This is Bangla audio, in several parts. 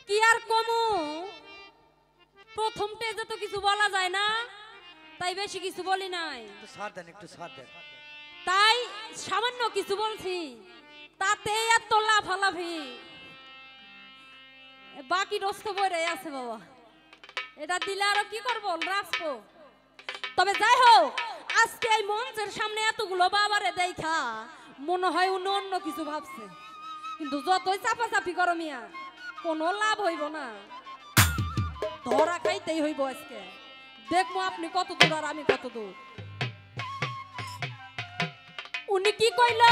কি আর কমু প্রথমতে যে তো কিছু বলা যায় না, তাই বেশি কিছু বলি নাই। একটু ছাড় দেন। তাই সামান্য কিছু বলছি, তাতে এত লাফালাফি, বাকি রস্ত বইরে আছে বাবা। এটা দিলে আরো কি করবো, রাখবো। তবে যাই হোক, আজকে এই মঞ্চের সামনে এতগুলো বাবারে দেখা মনে হয় অন্য অন্য কিছু ভাবছে, কিন্তু যতই চাপাচাপি করো মিয়া কোনো লাভ হইব না, ধরা খাইতেই হইব। আজকে দেখবো আপনি কত দূর আর আমি কত দূর। উনি কি কইল,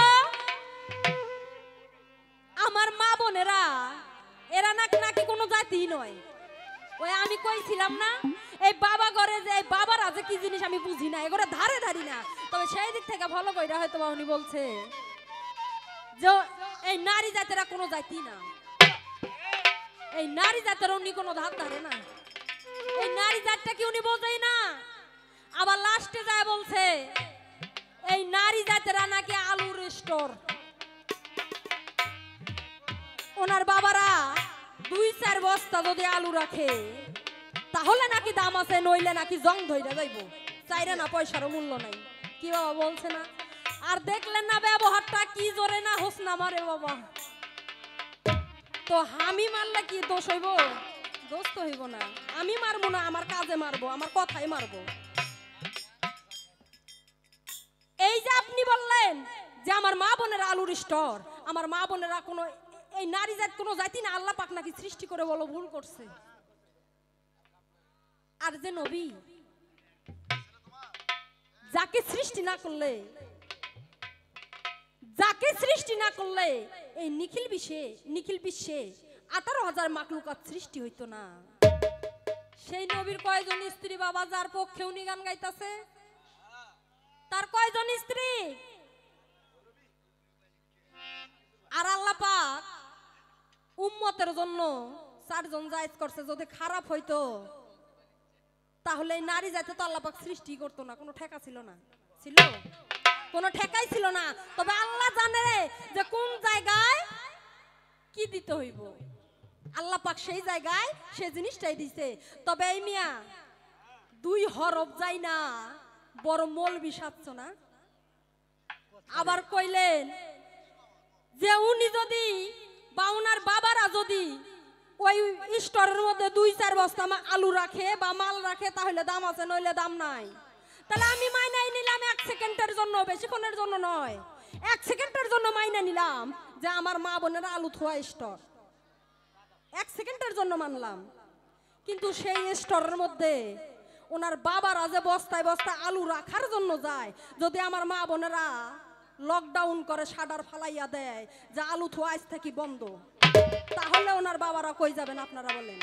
আমার মা বোনেরা এরা নাকি কোনো জাতি নয়। ওই আমি কইছিলাম না, এই বাবা ঘরে যে এই বাবার আছে কি জিনিস আমি বুঝি না, এগুলো ধারে ধারি না। তবে সেই দিক থেকে ভালো কইরা হয়তো উনি বলছে যে এই নারী জাতেরা কোনো জাতি না, এই নারী জাতের উনি কোনো ধার ধারে না, এই নারী জাতটা কি উনি বোঝেই না। আবার লাস্টে যায় বলছে এই নারী জাতেরা নাকি আলুর স্টোর। ওনার বাবারা 2-4 বস্তা যদি আলু রাখে তাহলে নাকি দাম আছে, নইলে নাকি জং ধইরা যাইব, চাইরে না পয়সারও মূল্য নাই। কি বাবা বলছে না? আর দেখলেন না ব্যবহারটা কি জোরে না হোসনা মারে বাবা। তো আমি মারলে কি দোষ হইব? দোষ তো হইব না। আমি মারবো না, আমার কাজে মারবো, আমার কথাই মারবো। এই যে আপনি বললেন যে আমার মা বোনের আলুর স্টোর, আমার মা বোনেরা কোনো এই নারী জাত কোনো জাতি না, আল্লাহ পাক নাকি সৃষ্টি করে বলো ভুল করছে। আর যে নবী যাকে সৃষ্টি না করলে, যাকে সৃষ্টি না করলে এই নিখিল বিশ্বে 18,000 মাখলুকাত সৃষ্টি হইতো না। সেই নবীর কয়জন স্ত্রী বাবা, যার পক্ষে উনি গান গাইতাছে? তার কয়জন স্ত্রী? আর আল্লাহ পাক উম্মতের জন্য 4 জন জায়েজ করছে। যদি খারাপ হইতো তাহলে এই নারী জাতি তো আল্লাহ পাক সৃষ্টি করতো না, কোনো ঠেকা ছিল না, ছিল কোনো ঠেকাই ছিল না। তবে আল্লাহ জানে যে কোন জায়গায় কি দিতে হইব, আল্লাহ পাক সেই জায়গায় সেই জিনিসটাই দিছে। তবে এই মিয়া 2 হরফ যাই না বড় মৌলবি সাজছ না। আবার কইলেন যে উনি যদি বা উনার বাবারা যদি ওই স্টোরের মধ্যে 2-4 বস্তা আলু রাখে বা মাল রাখে তাহলে দাম আছে, নইলে দাম নাই। তাহলে আমি মাইনাই নিলাম 1 সেকেন্ডের জন্য, বেশিক্ষণের জন্য নয়, 1 সেকেন্ডের জন্য মাইনা নিলাম যে আমার মা বোনের আলু থোয়া স্টোর, 1 সেকেন্ডের জন্য মানলাম। কিন্তু সেই স্টোরের মধ্যে ওনার বাবারা যে বস্তায় বস্তা আলু রাখার জন্য যায়, যদি আমার মা বোনেরা লকডাউন করে শাটার ফালাইয়া দেয় যে আলু থোয়া আজ থেকে বন্ধ, তাহলে ওনার বাবারা কই যাবেন আপনারা বলেন?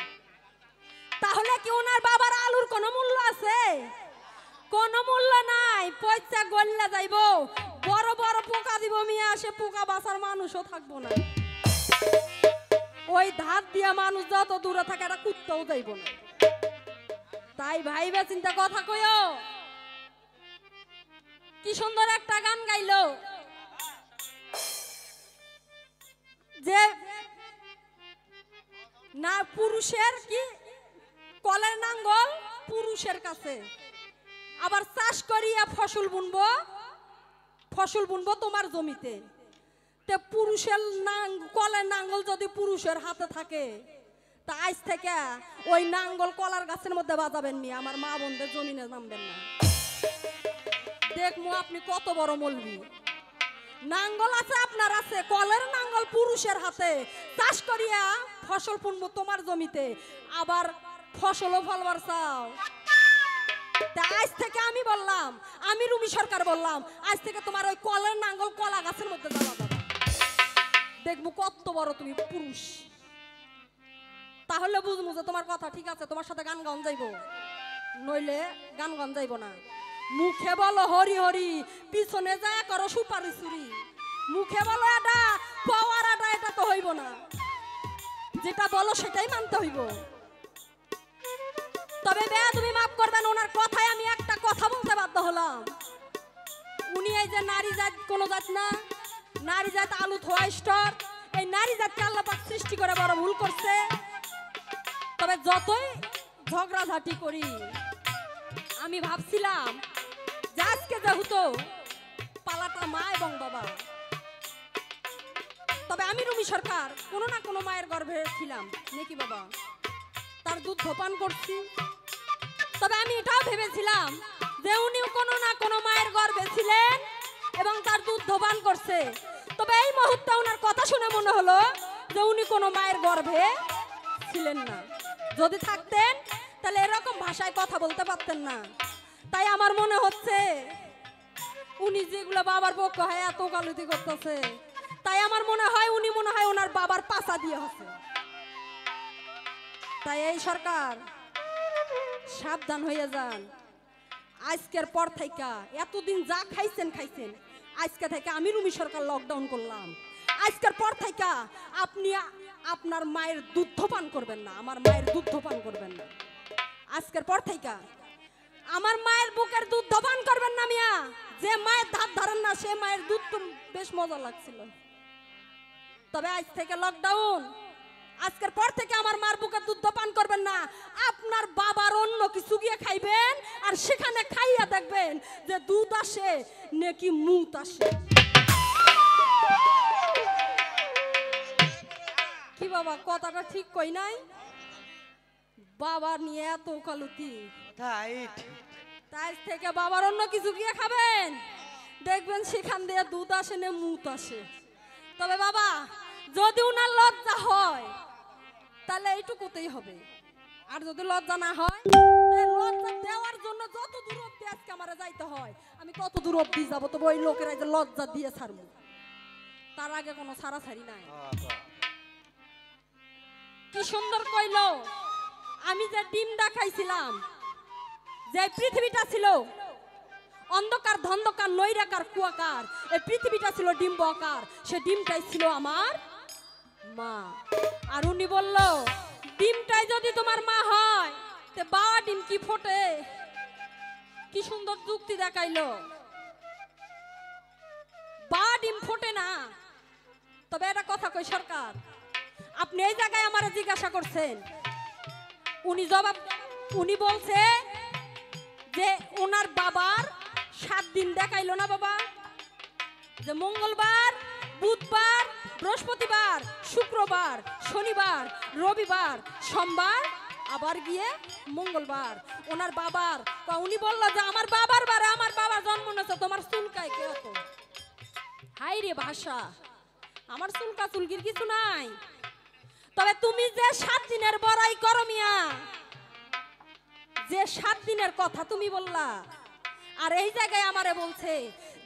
তাহলে কি ওনার বাবার আলুর কোনো মূল্য আছে? কোনো মূল্য নাই, পয়সা গল্লা যাইব, বড় বড় পোকা দিব মিয়া, সে পোকা বাঁচার মানুষও থাকবো না। ওই ধার দিয়া মানুষ যত দূরে থাকে একটা কুত্তাও যাইব না। তাই ভাইবা চিন্তা কথা কইও। কি সুন্দর একটা গান গাইলো যে না পুরুষের কি কলের নাঙ্গল পুরুষের কাছে, আবার চাষ করিয়া ফসল বুনবো তোমার জমিতে। তে পুরুষের কলের নাঙ্গল যদি পুরুষের হাতে থাকে, তা আজ থেকে ওই নাঙ্গল কলার গাছের মধ্যে বাজাবেন নি, আমার মা বোনদের জমিনে নামবেন না। দেখমু আপনি কত বড় মৌলবি। নাঙ্গল আছে আপনার আছে, কলের নাঙ্গল পুরুষের হাতে, চাষ করিয়া ফসল বুনবো তোমার জমিতে, আবার ফসলও ফলবার চাও। আজ থেকে আমি বললাম, আমি রুমি সরকার বললাম, আজ থেকে তোমার ওই কলের নাঙ্গল কলা গাছের মধ্যে যাওয়া যাবে। দেখবো কত বড় তুমি পুরুষ। তাহলে বুঝবো যে তোমার কথা ঠিক আছে, তোমার সাথে গান গান যাইব, নইলে গান গান যাইব না। মুখে বলো হরি হরি, পিছনে যায় করো সুপারি চুরি। মুখে বলো এটা, পাওয়ার এটা তো হইব না, যেটা বলো সেটাই মানতে হইব। তবে তুমি মাফ করবেন, ওনার কথায় আমি একটা কথা বলতে বাধ্য হলাম। উনি এই যে নারী জাত কোন জাত না, নারী জাত আলু থোয়া স্টোর, এই নারী জাতকে আল্লাহ পাক সৃষ্টি করে বড় ভুল করছে। তবে যতই ঝগড়াঝাটি করি আমি ভাবছিলাম যে আজকে যেহেতু পালাটা মা এবং বাবা, তবে আমি রুমি সরকার কোনো না কোনো মায়ের গর্ভে ছিলাম নাকি বাবা, তার দুধ পান করছি। তবে আমি এটাও ভেবেছিলাম যে উনিও কোনো না কোনো মায়ের গর্ভে ছিলেন এবং তার দুধ পান করছে। তবে এই মুহূর্তে ওনার কথা শুনে মনে হলো যে উনি কোনো মায়ের গর্ভে ছিলেন না। যদি থাকতেন তাহলে এরকম ভাষায় কথা বলতে পারতেন না। তাই আমার মনে হচ্ছে উনি যেগুলো বাবার পক্ষ হয় এত গালুতি করতেছে, তাই আমার মনে হয় উনি মনে হয় ওনার বাবার পাশা দিয়ে হচ্ছে। তাই এই সরকার সাবধান হয়ে যান। আজকের পর থেকে এতদিন যা খাইছেন খাইছেন, আজকে থেকে আমি রুমি সরকার লকডাউন করলাম। আজকের পর থেকে আপনি আপনার মায়ের দুধ পান করবেন না, আমার মায়ের দুধ পান করবেন না। আজকের পর থেকে আমার মায়ের বুকের দুধ পান করবেন না মিয়া। যে মায়ের ধার ধরেন না সে মায়ের দুধ তো বেশ মজা লাগছিল। তবে আজ থেকে লকডাউন, আজকের পর থেকে আমার মার বুকের দুধ পান করবেন না। আপনার বাবার অন্য কিছু গিয়ে খাইবেন আর সেখানে খাইয়া দেখবেন যে দুধ আসে নাকি মুত আসে। কি বাবা কথাটা ঠিক কই নাই? বাবা নিয়ে এত কালুতি, তাই থেকে বাবার অন্য কিছু গিয়ে খাবেন, দেখবেন সেখান দিয়ে দুধ আসে না মুত আসে। তবে বাবা যদি উনার লজ্জা হয় তাহলে এইটুকুতেই হবে, আর যদি লজ্জা না হয় লজ্জা দেওয়ার জন্য যত দূর অব্দি আজকে আমার যাইতে হয় আমি তত দূর অব্দি যাবো। তবে ওই লোকেরা যে লজ্জা দিয়ে ছাড়বো, তার আগে কোনো ছাড়াছাড়ি নাই। কি সুন্দর কইল, আমি যে ডিমটা খাইছিলাম, যে পৃথিবীটা ছিল অন্ধকার ধন্ধকার নৈরাকার কুয়াকার, এই পৃথিবীটা ছিল ডিম্ব আকার, সে ডিমটাই ছিল আমার মা। আর উনি বলল ডিমটাই যদি তোমার মা হয় তে বাবা ডিম কি ফোটে? কি সুন্দর যুক্তি দেখাইলো, বাবা ডিম ফোটে না। তবে এটা কথা কই সরকার, আপনি এই জায়গায় আমারে জিজ্ঞাসা করছেন, উনি বলছে যে ওনার বাবার 7 দিন দেখাইলো না বাবা, যে মঙ্গলবার, বুধবার, বৃহস্পতিবার, শুক্রবার, শনিবার, রবিবার, সোমবার, আবার গিয়ে মঙ্গলবার। ওনার বাবার উনি বলল যে আমার বাবার বারে আমার বাবা জন্ম নিয়েছে, তোমার চুলকায় কে হতো? হাই রে ভাষা, আমার চুলকা চুলকির কিছু নাই। তবে তুমি যে 7 দিনের বড়াই করো মিয়া, যে 7 দিনের কথা তুমি বললা, আর এই জায়গায় আমারে বলছে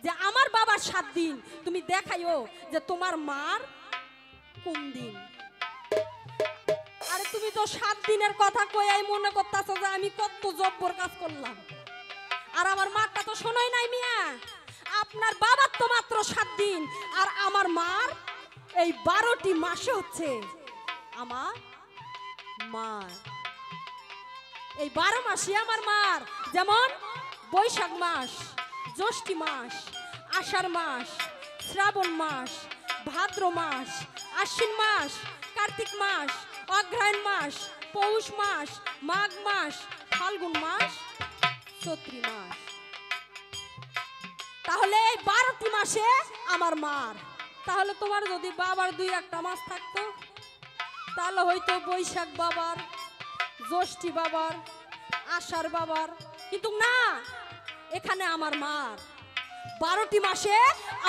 যে আমার বাবার 7 দিন, তুমি দেখাইও যে তোমার মার কোন দিন। আরে তুমি তো 7 দিনের কথা কইয়াই মনে করতেছো যে আমি কত জব্বর কাজ করলাম, আর আমার মারটা তো শোনাই নাই মিয়া। আপনার বাবার তো মাত্র 7 দিন, আর আমার মার এই 12টি মাসে হচ্ছে আমার মার। এই 12 মাসে আমার মার, যেমন বৈশাখ মাস, জ্যৈষ্ঠী মাস, আষাঢ় মাস, শ্রাবণ মাস, ভাদ্র মাস, আশ্বিন মাস, কার্তিক মাস, অগ্রহায়ণ মাস, পৌষ মাস, মাঘ মাস, ফাল্গুন মাস, চৈত্র মাস। তাহলে এই 12টি মাসে আমার মার। তাহলে তোমার যদি বাবার 2-1টা মাস থাকতো তাহলে হয়তো বৈশাখ বাবার, জ্যৈষ্ঠী বাবার, আষাঢ় বাবার, কিন্তু না, এখানে আমার মার 12টি মাসে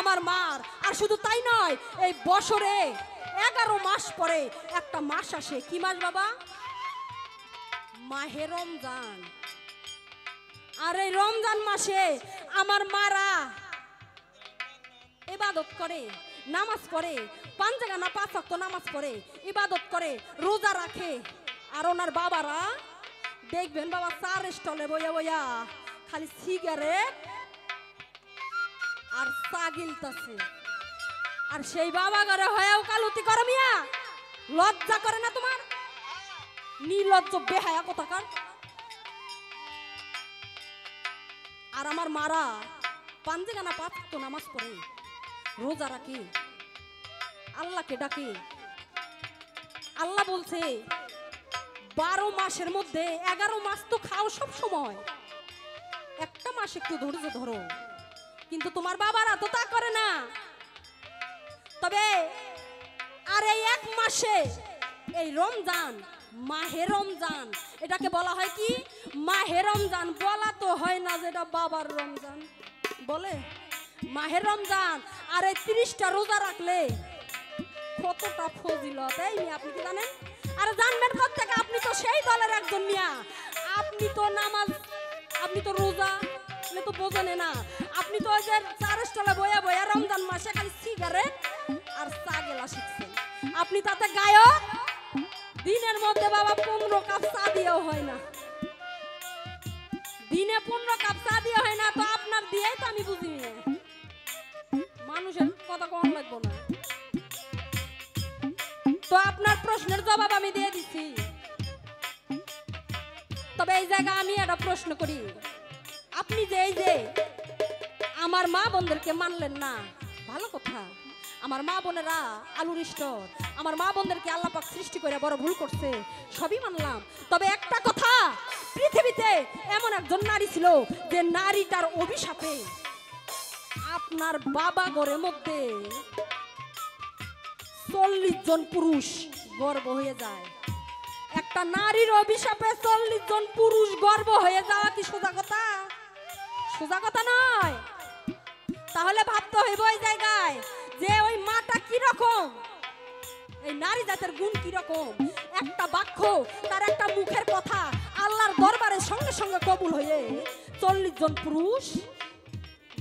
আমার মার। আর শুধু তাই নয়, এই বছরে 11 মাস পরে একটা মাস আসে। কি মাস বাবা? মাহে রমজান। আর এই রমজান মাসে আমার মারা ইবাদত করে, নামাজ পড়ে, 5 জায়গা না 5 ওয়াক্ত নামাজ পড়ে, ইবাদত করে, রোজা রাখে। আর ওনার বাবারা দেখবেন বাবা 4 স্টলে বইয়া বইয়া খালি সিগারেট আর চা গিলতাছে। আর সেই বাবা ঘরে হয়েও কালুতি করে মিয়া, লজ্জা করে না তোমার? নির্লজ্জ বেহায়া কোথাকার। আর আমার মারা 5 জায়গা না 5 ওয়াক্ত নামাজ পড়ে, রোজা রাখে, আল্লাহকে ডাকে। আল্লাহ বলছে 12 মাসের মধ্যে 11 মাস তো খাও সব সময়, একটা মাস একটু ধৈর্য ধরো। কিন্তু তোমার বাবারা তো তা করে না। তবে আর এই 1 মাসে এই রমজান, মাহে রমজান, এটাকে বলা হয় কি মাহে রমজান। বলা তো হয় না যেটা বাবার রমজান বলে, মাহে রমজান। আর এই 30টা রোজা রাখলে কতটা ফজিলত, এই মিয়া আপনি কি জানেন? আর জানবেন কোত্থেকে? আপনি তো সেই দলের একজন মিয়া। আপনি তো নামাজ, আপনি তো রোজা তো বোঝেন না। আপনি তো ওই যে চার স্টলে বয়া বয়া রমজান মাসে খালি সিগারেট আর চা গেলা শিখছেন। আপনি তাতে গায়ক। দিনের মধ্যে বাবা 15 কাপ চা দিয়েও হয় না, দিনে 15 কাপ চা দিয়ে হয় না। তো আপনার দিয়েই তো আমি বুঝি মানুষের কথা কম লাগবো না। তো আপনার প্রশ্নের জবাব আমি দিয়ে দিচ্ছি। তবে এই জায়গা আমি একটা প্রশ্ন করি, আপনি যে এই যে আমার মা বোনদেরকে মানলেন না, ভালো কথা। আমার মা বোনেরা আলুর স্টোর, আমার মা বোনদেরকে আল্লাহ পাক সৃষ্টি করে বড় ভুল করছে, সবই মানলাম। তবে একটা কথা, পৃথিবীতে এমন একজন নারী ছিল যে নারীটার অভিশাপে আপনার বাবা ঘরের মধ্যে 40 জন পুরুষ গর্ভ হয়ে যায়। একটা নারীর অভিশাপে 40 জন পুরুষ গর্ভ হয়ে যাওয়া কি সোজা কথা? সোজা কথা নয়। তাহলে ভাবতে হইব ওই জায়গায় যে ওই মাটা কি রকম, এই নারী জাতের গুণ কি রকম। একটা বাক্য, তার একটা মুখের কথা আল্লাহর দরবারে সঙ্গে সঙ্গে কবুল হয়ে 40 জন পুরুষ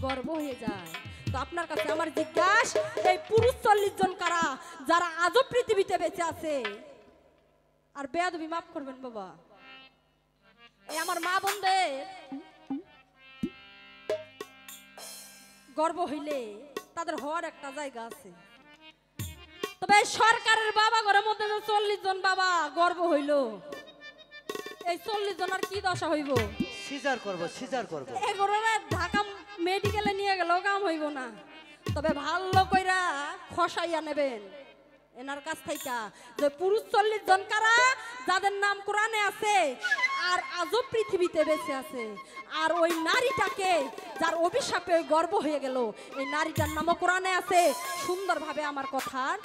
গর্ভ হয়ে যায়। তো আপনার কাছে আমার জিজ্ঞাসা, এই পুরুষ 40 জন কারা যারা আজও পৃথিবীতে বেঁচে আছে? আর বেয়াদবি মাফ করবেন বাবা, এই আমার মা বোনদের গর্ব হইলে তাদের হওয়ার একটা জায়গা আছে। তবে সরকারের বাবা ঘরের মধ্যে 40 জন বাবা গর্ব হইল, এই 40 জন আর কি দশা হইব? সিজার করব, সিজার করব। এগুলোরে ঢাকা মেডিকেলে নিয়ে গেলেও কাম হইব না। তবে ভালো কইরা খসাইয়া নেবেন এনার কাছ থেকে যে পুরুষ 40 জন কারা যাদের নাম কোরআনে আছে আর আজও পৃথিবীতে বেঁচে আছে। আর ওই নারীটাকে যার অভিশাপে গর্ব হয়ে গেল, এই নারীটার নামও কোরআনে আছে। সুন্দরভাবে আমার কথার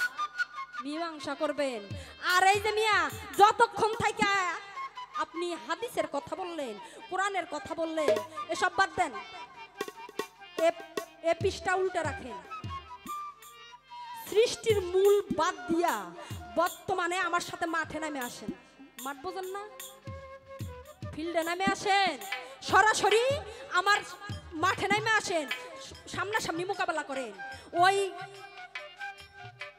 মীমাংসা করবেন। আর এই যে মিয়া, যতক্ষণ থেকে আপনি হাদিসের কথা বললেন, কোরআনের কথা বললেন, এসব বাদ দেন, এ পৃষ্ঠা উল্টে রাখেন। সৃষ্টির মূল বাদ দিয়া বর্তমানে আমার সাথে মাঠে নামে আসেন। মাঠ বোঝেন না? ফিল্ডে নামে আসেন, সরাসরি আমার মাঠে নামে আসেন, সামনাসামনি মোকাবেলা করেন।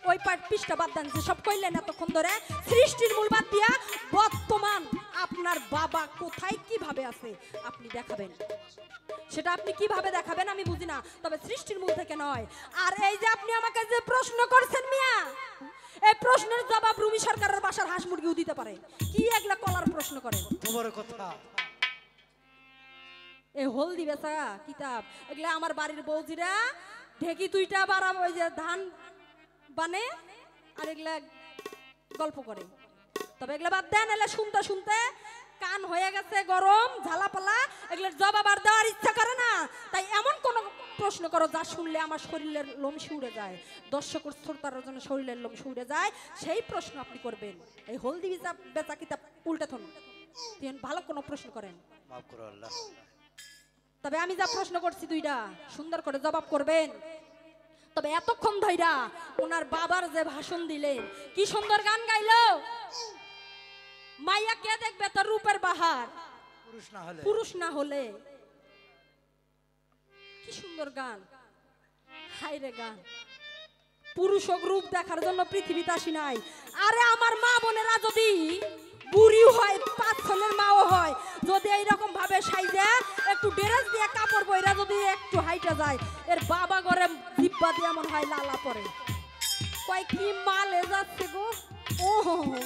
ওই পৃষ্ঠা বাদ দেন যে সব কইলেন এতক্ষণ ধরে। সৃষ্টির মূল বাদ দিয়া বর্তমান আপনার বাবা কোথায় কিভাবে আছে আপনি দেখাবেন। সেটা আপনি কিভাবে দেখাবেন আমি বুঝি না, তবে সৃষ্টির মূল থেকে নয়। আর এই যে আপনি আমাকে যে প্রশ্ন করছেন মিয়া, এই প্রশ্নের জবাব রুমি সরকারের বাসার হাঁস মুরগিও দিতে পারে। কি এগুলা কলার প্রশ্ন করেন? তোমার কথা এই হলদি বেচা কিতাব এগুলা আমার বাড়ির বৌজিরা ঢেকি 2টা বাড়া ওই যে ধান বানে আর এগুলা গল্প করে। তবে এগুলা বাদ দেন, এগুলা শুনতে শুনতে কান হয়ে গেছে গরম ঝালাপালা, এগুলোর জবাব আর দেওয়ার ইচ্ছা করে না। তাই এমন কোন প্রশ্ন করো যা শুনলে আমার শরীরের লোম শিউরে যায়, দর্শক শ্রোতার জন্য শরীরের লোম শিউরে যায়, সেই প্রশ্ন আপনি করবেন। এই হলদি বেচা কিতাব উল্টা থন, ভালো কোনো প্রশ্ন করেন। মাফ করো আল্লাহ। তবে আমি যা প্রশ্ন করছি 2টা সুন্দর করে জবাব করবেন। তবে এতক্ষণ ধইরা ওনার বাবার যে ভাষণ দিলেন, কি সুন্দর গান গাইলো। মাইয়া কে দেখবে তোর রূপের বাহার, পুরুষ না হলে। কি সুন্দর গান, হায় রে গান। পুরুষ রূপ দেখার জন্য পৃথিবীতে আসি নাই। আরে আমার মা বোনেরা যদি বুড়ি হয়, 5 ছনের মাও হয়, যদি এইরকম ভাবে সাইজে একটু ড্রেস দিয়ে কাপড় পরা যদি একটু হাইটা যায়, এর বাবা ঘরে জিব্বা দিয়ে মনে হয় লালা পরে। কয় কি মালে যাচ্ছে গো, ও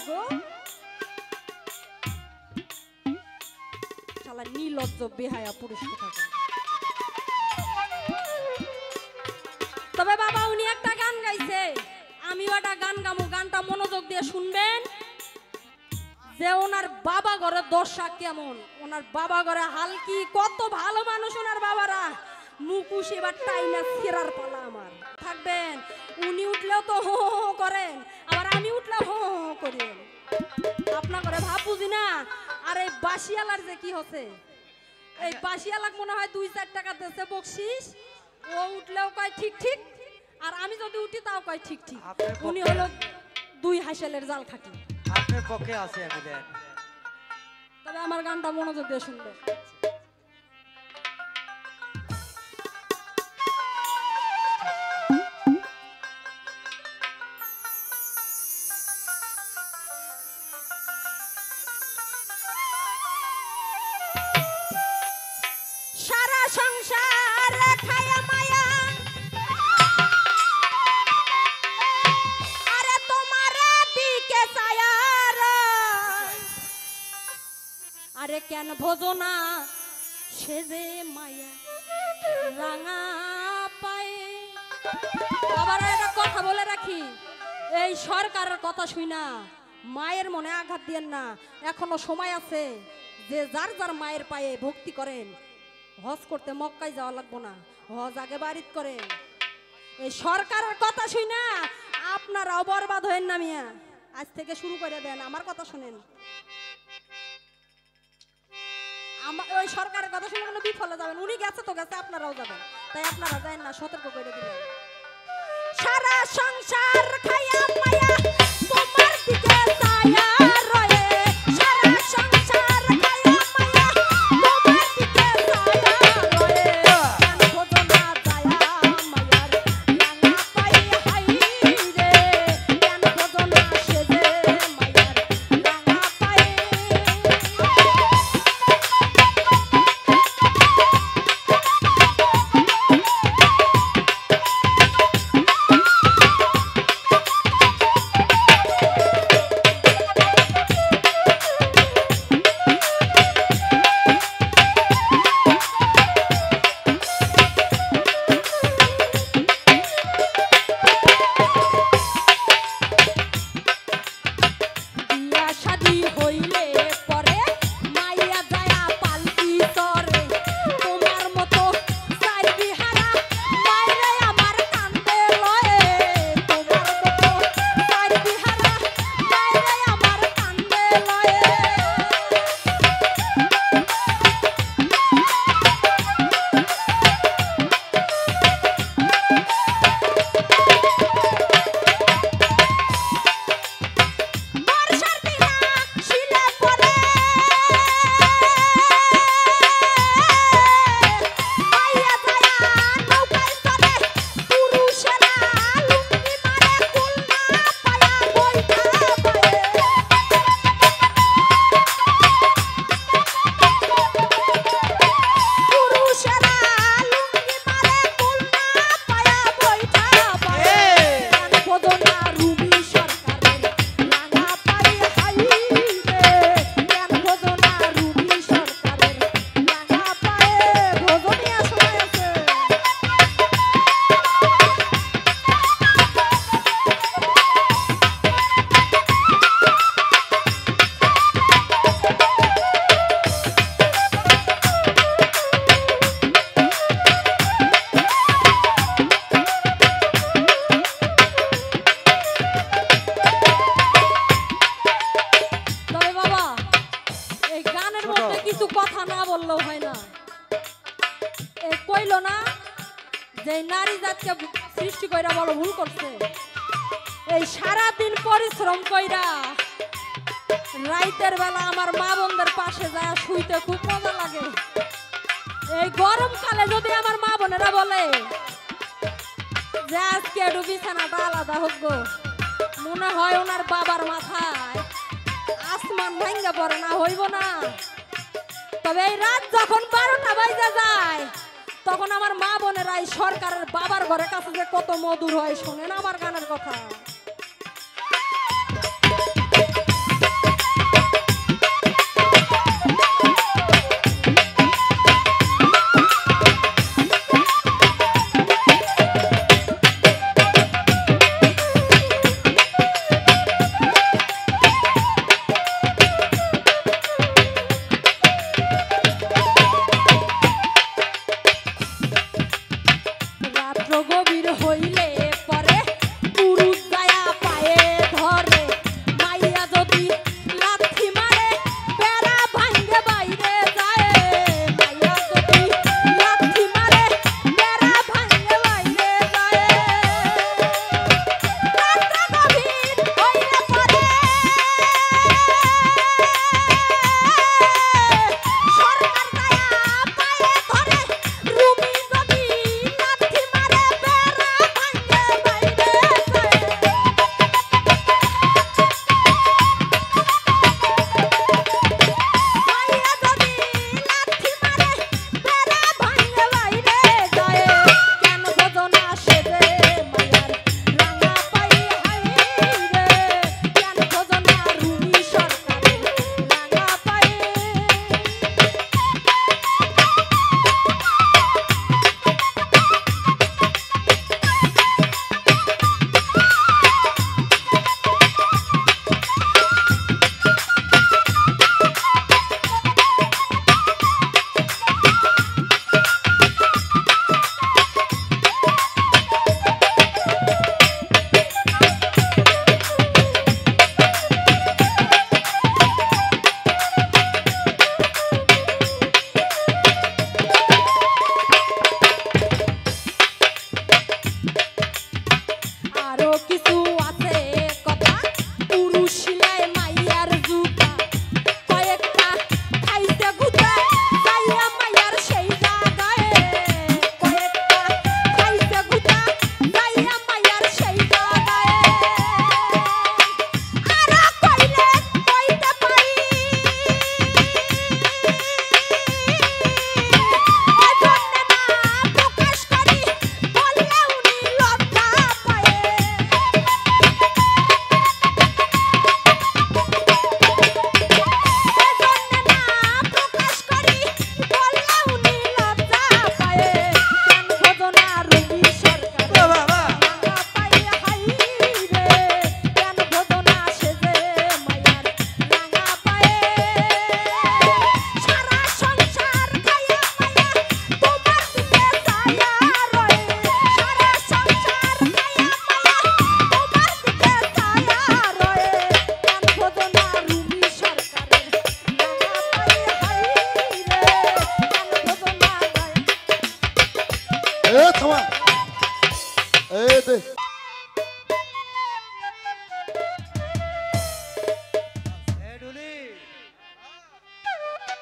গো শালা নির্লজ্জ বেহায়া পুরুষ কোথাকার। তবে বাবা উনি একটা গান গাইছে, আমিও একটা গান গামু, গানটা মনোযোগ দিয়ে শুনবেন। যে ওনার বাবা ঘরের দশা কেমন, ওনার বাবা ঘরে হালকি কত ভালো মানুষ ওনার বাবারা। মুকুশ এবার টাইনা ফেরার পালা আমার। থাকবেন উনি উঠলেও তো হো হো করেন, আবার আমি উঠলে হো হো করেন। আপনার ঘরে ভাব বুঝি না। আর এই বাসিয়ালার যে কি হচ্ছে, এই বাসিয়ালাক মনে হয় 2-4 টাকা দিয়েছে বকশিস, ও উঠলেও কয় ঠিক ঠিক, আর আমি যদি উঠি তাও কয় ঠিক ঠিক। উনি হলো 2 হাসেলের জাল খাটি। আপনার পক্ষে আছে আমি দেন। তবে আমার গানটা মনোযোগ দিয়ে শুনবে। সারা সংসার খায়া মায়া, আরে তোমার দিকে ছায়ার, আরে কেন ভোজনা সেজে মায়া রাঙা পায়ে। আবার একটা কথা বলে রাখি, এই সরকারের কথা শুই না মায়ের মনে আঘাত দিয়েন না। এখনো সময় আছে, যে যার যার মায়ের পায়ে ভক্তি করেন। হজ করতে মক্কায় যাওয়া লাগবো না, হজ আগে বাড়িত করেন। এই সরকারের কথা শুই না আপনারাও বরবাদ হয়েন না মিয়া। আজ থেকে শুরু করে দেন, আমার কথা শুনেন। ওই সরকারের কথা শুনে কোনো বিফলে যাবেন। উনি গেছে তো গেছে, আপনারাও যাবেন, তাই আপনারা যান না, সতর্ক করে দিলেন। সারা সংসার খায়া মায়া তোমার দিকে ছায়া রয়ে, সারা সংসার খায়া মায়া তোমার দিকে ছায়া রয়ে, কেন ভোজনা ছায়া মায়ার রাঙা পায়ে হাই রে, কেন ভোজনা সেজে মায়ার রাঙা পায়ে। যে নারী জাতকে সৃষ্টি কইরা বড় ভুল করছে। এই সারা দিন পরিশ্রম কইরা রাইতের বেলা আমার মা বোনদের পাশে যায় শুইতে খুব মজা লাগে। এই গরমকালে যদি আমার মা বোনেরা বলে যে আজকে একটু বিছানাটা আলাদা হোক গো, মনে হয় ওনার বাবার মাথায় আসমান ভাঙ্গা পড়ে না, হইব না। তবে এই রাত যখন 12টা বাজে যায় তখন আমার মা বোনেরা এই সরকারের বাবার ঘরের কাছে যে কত মধুর হয় শোনেন আমার গানের কথা।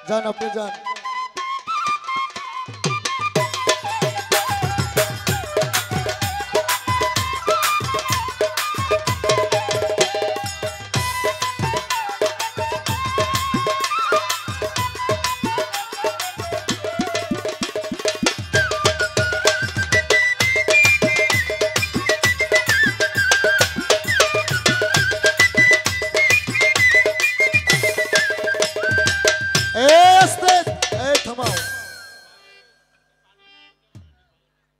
যান আপনি যান।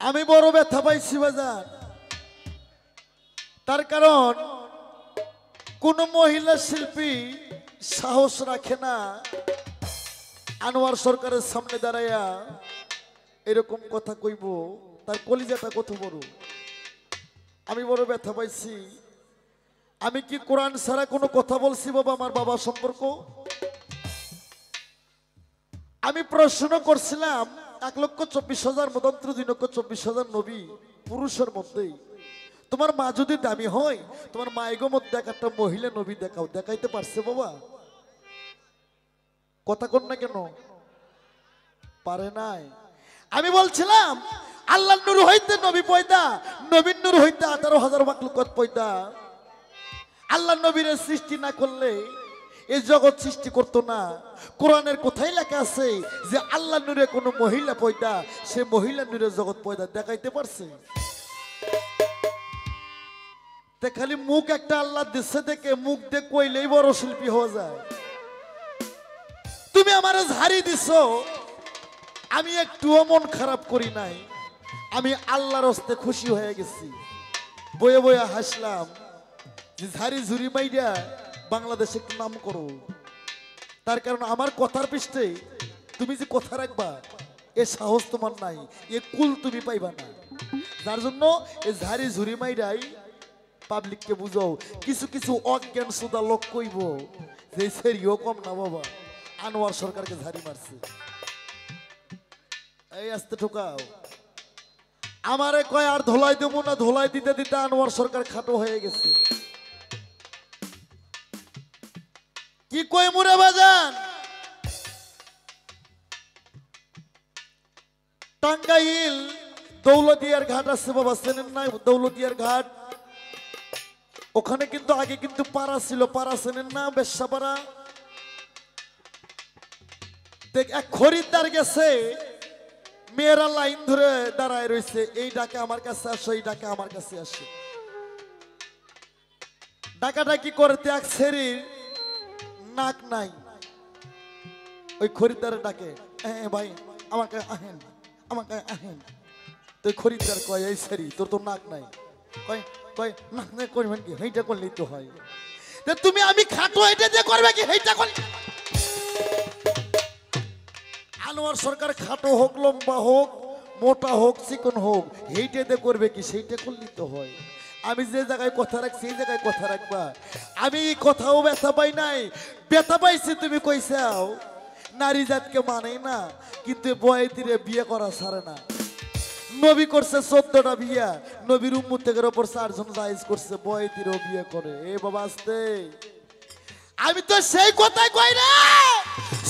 আমি বড় ব্যথা পাইছি বাজার, তার কারণ কোন মহিলা শিল্পী সাহস রাখে না আনোয়ার সরকারের সামনে দাঁড়াইয়া এরকম কথা কইব, তার কলিজাটা কত বড়। আমি বড় ব্যথা পাইছি। আমি কি কোরআন ছাড়া কোনো কথা বলছি বাবা আমার বাবা সম্পর্ক? আমি প্রশ্ন করছিলাম 1,24,000 মতান্তর 2,24,000 নবী পুরুষের মধ্যেই তোমার মা যদি দামি হয়, তোমার মায়ের মধ্যে একটা মহিলা নবী দেখাও, দেখাইতে পারছে বাবা? কথা কন না কেন? পারে নাই। আমি বলছিলাম আল্লাহ নূর হইতে নবী পয়দা, নবীর নূর হইতে 18,000 মাখলুকাত পয়দা। আল্লাহ নবীর সৃষ্টি না করলে এই জগৎ সৃষ্টি করতো না। কোরআনের কোথায় লেখা আছে যে আল্লাহ নূরে কোনো মহিলা পয়দা, সে মহিলা নূরে জগৎ পয়দা দেখাইতে পারছে? তে খালি মুখ একটা আল্লাহ দিচ্ছে দেখে মুখ দিয়ে কইলেই বড় শিল্পী হওয়া যায়? তুমি আমারে ঝাড়ি দিছো, আমি একটুও মন খারাপ করি নাই। আমি আল্লাহর হস্তে খুশি হয়ে গেছি, বয়ে বয়ে হাসলাম যে ঝাড়ি ঝুরি মাইরা বাংলাদেশে একটু নাম করো। তার কারণ আমার কথার পৃষ্ঠে তুমি যে কথা রাখবা এ সাহস তোমার নাই, এ কুল তুমি পাইবা না। যার জন্য এ ঝাড়ি ঝুরি মাইরাই পাবলিককে বুঝাও। কিছু কিছু অজ্ঞান সুদা লোক কইব যে সেরিও কম না বাবা, আনোয়ার সরকারকে ঝাড়ি মারছে। এই আস্তে ঠোকাও। আমারে কয় আর ধোলাই দেবো না, ধোলাই দিতে দিতে আনোয়ার সরকার খাটো হয়ে গেছে। কি কই মুরে বাজান? টাঙ্গাইল দৌলদিয়ার ঘাট আছে বাবা, চেনেন না? দৌলদিয়ার ঘাট, ওখানে কিন্তু আগে কিন্তু পাড়া ছিল, পাড়া চেনেন না? বেশ্যাপাড়া। দেখ এক খরিদ্দার গেছে, মেয়েরা লাইন ধরে দাঁড়ায় রয়েছে, এই ডাকে আমার কাছে আসো, এই ডাকে আমার কাছে আসো। ডাকাডাকি করতে এক শরীর নাক নাই, ওই খরিদ্দারের ডাকে ভাই আমাকে আহেন, আমাকে আহেন। তো খরিদ্দার কয় এই সেরি তোর তো নাক নাই। কয় কয় নাক নাই করবেন কি, হেইটা করলেই তো হয়। তুমি আমি খাটো এটা দিয়ে করবে কি, হেইটা করলে। আনোয়ার সরকার খাটো হোক, লম্বা হোক, মোটা হোক, চিকন হোক, হেইটা দিয়ে করবে কি, সেইটা করলেই তো হয়। আমি যে জায়গায় কথা রাখছি এই জায়গায় কথা রাখবা। আমি কথাও ব্যথা পাই নাই, ব্যথা পাইছি তুমি কইছাও নারী জাতকে মানে না, কিন্তু বয়েতিরে বিয়ে করা ছাড়ে না। নবী করছে 14টা বিয়া, নবীর উম্মতের উপর 4 জন জায়েজ করছে, বয়েতিরও বিয়ে করে। এ বাবা আস্তে, আমি তো সেই কথাই কই না।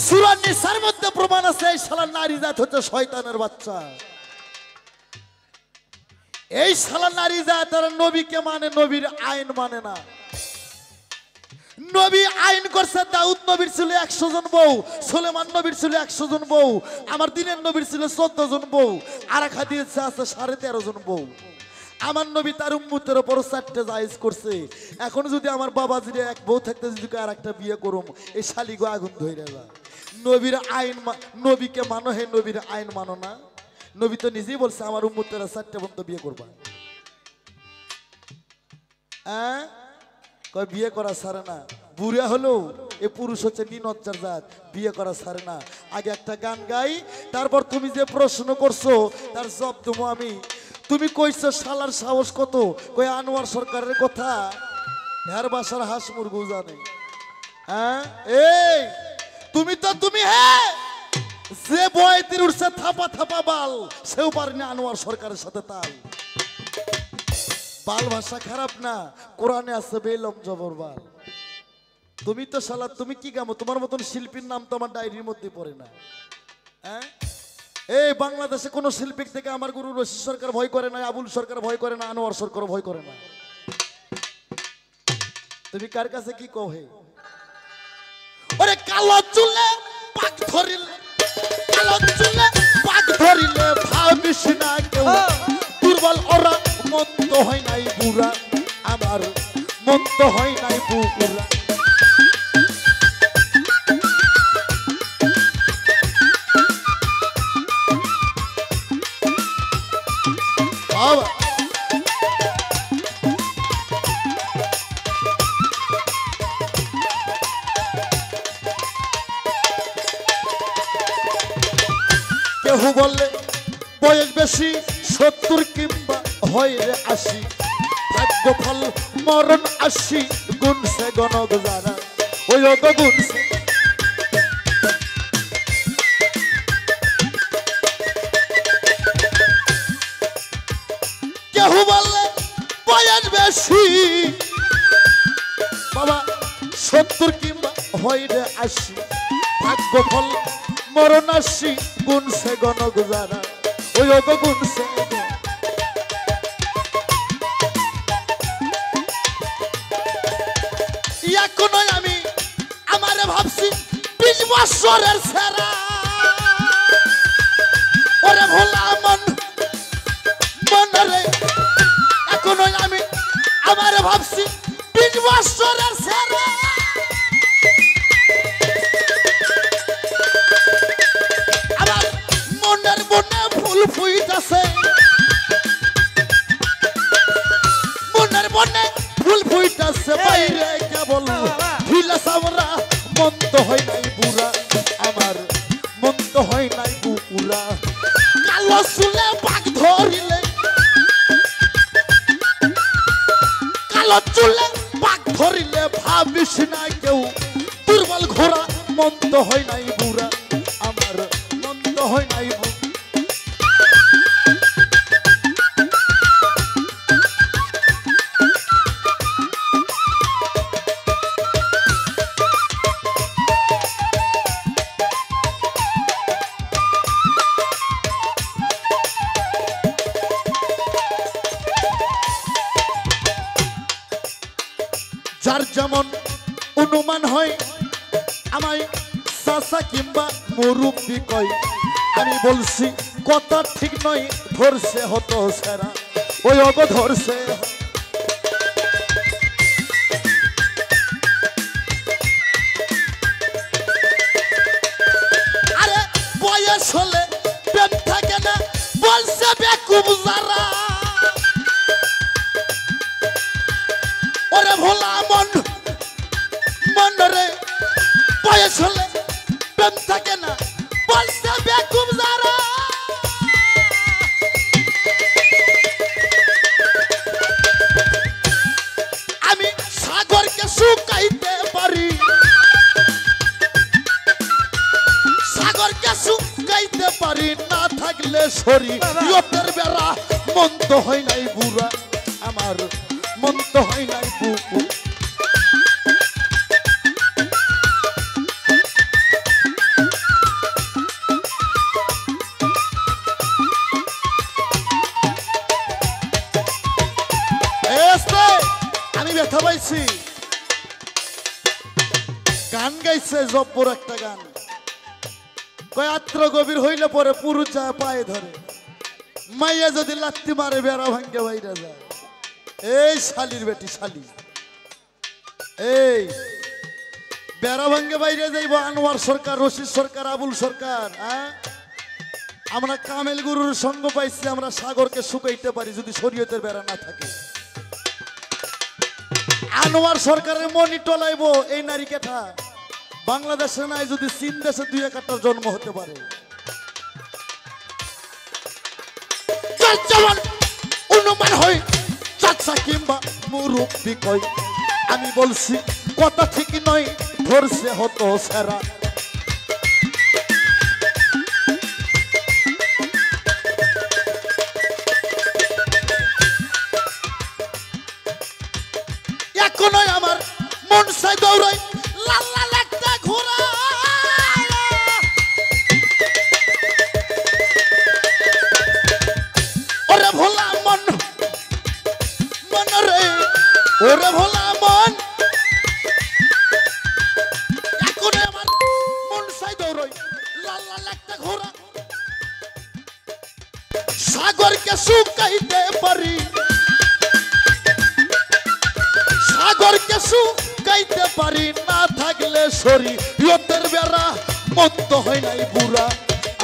সূরা নিসার মধ্যে প্রমাণ আছে এই শালা নারী জাত হচ্ছে শয়তানের বাচ্চা। এই শালা নারী জাত তারা নবীকে মানে, নবীর আইন মানে না। নবী আইন করছে দাউদ নবীর ছিল 100 জন বউ, সুলেমান নবীর ছিল 100 জন বউ, আমার দিনের নবীর ছিল 14 জন বউ, আর এক হাদিসে আছে 13.5 জন বউ। আমার নবী তার উম্মতের উপর 4টে জায়েজ করছে। এখন যদি আমার বাবাজির এক বউ থাকতে যদি আর একটা বিয়ে করুম, এই শালিগো আগুন ধরে যায়। নবীর আইন, নবীকে মানো, হে নবীর আইন মানো না। নবী তো নিজেই বলছে আমার উম্মতেরা 4টে পর্যন্ত বিয়ে করবা। কয় বিয়ে করা ছাড়ে না, বুড়া হলো এ পুরুষ হচ্ছে নিনজ্জার জাত, বিয়ে করা ছাড়ে না। আগে একটা গান গাই, তারপর তুমি যে প্রশ্ন করছো তার জবাব দেবো আমি। তুমি কইছো শালার সাহস কত, কই আনোয়ার সরকারের কথা হের বাসার হাঁস মুরগু জানে। হ্যাঁ এই তুমি তো তুমি, হ্যাঁ যে বয়তির উঠছে থাপা থাপা বাল, সেও পারেনি আনোয়ার সরকারের সাথে তাল। বাল ভাষা খারাপ না, কোরআনে আছে বেলম জবর বাল। তুমি তো শালা তুমি কি গামো, তোমার মতন শিল্পীর নাম তো আমার ডায়েরির মধ্যে পড়ে না। হ্যাঁ, এই বাংলাদেশে কোন শিল্পী থেকে আমার গুরু রশিদ সরকার ভয় করে না, আবুল সরকার ভয় করে না, আনোয়ার সরকার ভয় করে না। তুমি কার কাছে কি কহে? ওরে কালো চুলে পাক ধরিলে, কালো চুলে পাক ধরিলে ভাবিস না কেউ দুর্বল ওরা, মন তো হয় নাই বুড়া, আমার মন তো হয় নাই বুড়া। কেহ বলে বয়স বেশি 70 কিংবা হয় রে 80, ভাগ্য ফল মরণ 80, গুনছে গণক যারা ওই গুনছে। কেহ বলে বয়স বেশি বাবা 70 কিংবা হয় রে 80, ভাগ্য ফল মরণ 80, গুনছে গণক যারা ওই গুনছে। এখনো আমি আমারে ভাবছি 20 বছরের সেরা, ওরে ভোলা মন মনরে, এখনো আমি আমারে ভাবছি 20 বছরের সেরা। আমার মনের বনে ফুল ফুইতাছে, মনের বনে ফুল ফুইতাছে, বাইরে কেবল ঢিলা সামরা, মন তো হয় নাই বুড়া, আমার মন তো হয় নাই বুড়া। কালো চুলে পাক ধরিলে, কালো চুলে পাক ধরিলে ভাবিস না কেউ দুর্বল ঘোড়া, মন তো হয় নাই বুড়া, আমার মন তো হয় নাই বুড়া। যার যেমন অনুমান হয় আমায় চাচা কিংবা মুরব্বি কয়, আমি বলছি কথা ঠিক নয়, ধরছে হতো সেরা ওই ধরছে। আরে বয়স হলে প্রেম থাকে না বলছে বেকুব যারা, ওরে ভোলা মন মনরে, বয়স হলে প্রেম থাকে না বলছে বেকুব যারা। আমি সাগরকে শুকাইতে পারি, সাগরকে শুকাইতে পারি, না থাকলে সরি ইয়তের বেড়া, মন তো হয় নাই বুড়া, আমার মন তো হয় নাই বুকু। আমি ব্যথা পাইছি। গান গাইছে জব্বর একটা গান, কয় আত্র গভীর হইলে পরে পুরুষ যায় পায়ে ধরে, মাইয়া যদি লাত্তি মারে বেড়া ভাঙ্গে বাইরে যায়। এই শালির বেটি শালি, এই বেড়া ভাঙ্গে বাইরে যাইব আনোয়ার সরকার, রশিদ সরকার, আবুল সরকার। আমরা কামেল গুরুর সঙ্গ পাইছি, আমরা সাগরকে শুকাইতে পারি যদি শরীয়তের বেড়া না থাকে। আনোয়ার সরকারের মনি টলাইব এই নারী কেঠা, বাংলাদেশে নাই যদি চীন দেশে 2-1টার জন্ম হতে পারে। অনুমান হয় চাচা কিংবা মুরব্বি কয়, আমি বলছি কথা ঠিক নয়, ধরছে হতো সেরা। এখনো আমার মন চাই দৌড়াই লাল লাল একটা ঘোড়া ওরে ভোলা মন মন রে ওরে ভোলা মন এখন আমার মন সাই দৌড়ই লাল লাল একটা ঘোড়া সাগরকে শুকাইতে পারি সাগরকে শুকাইতে পারি না থাকলে শরী ইয়তের বেড়া মন তো হয় নাই বুড়া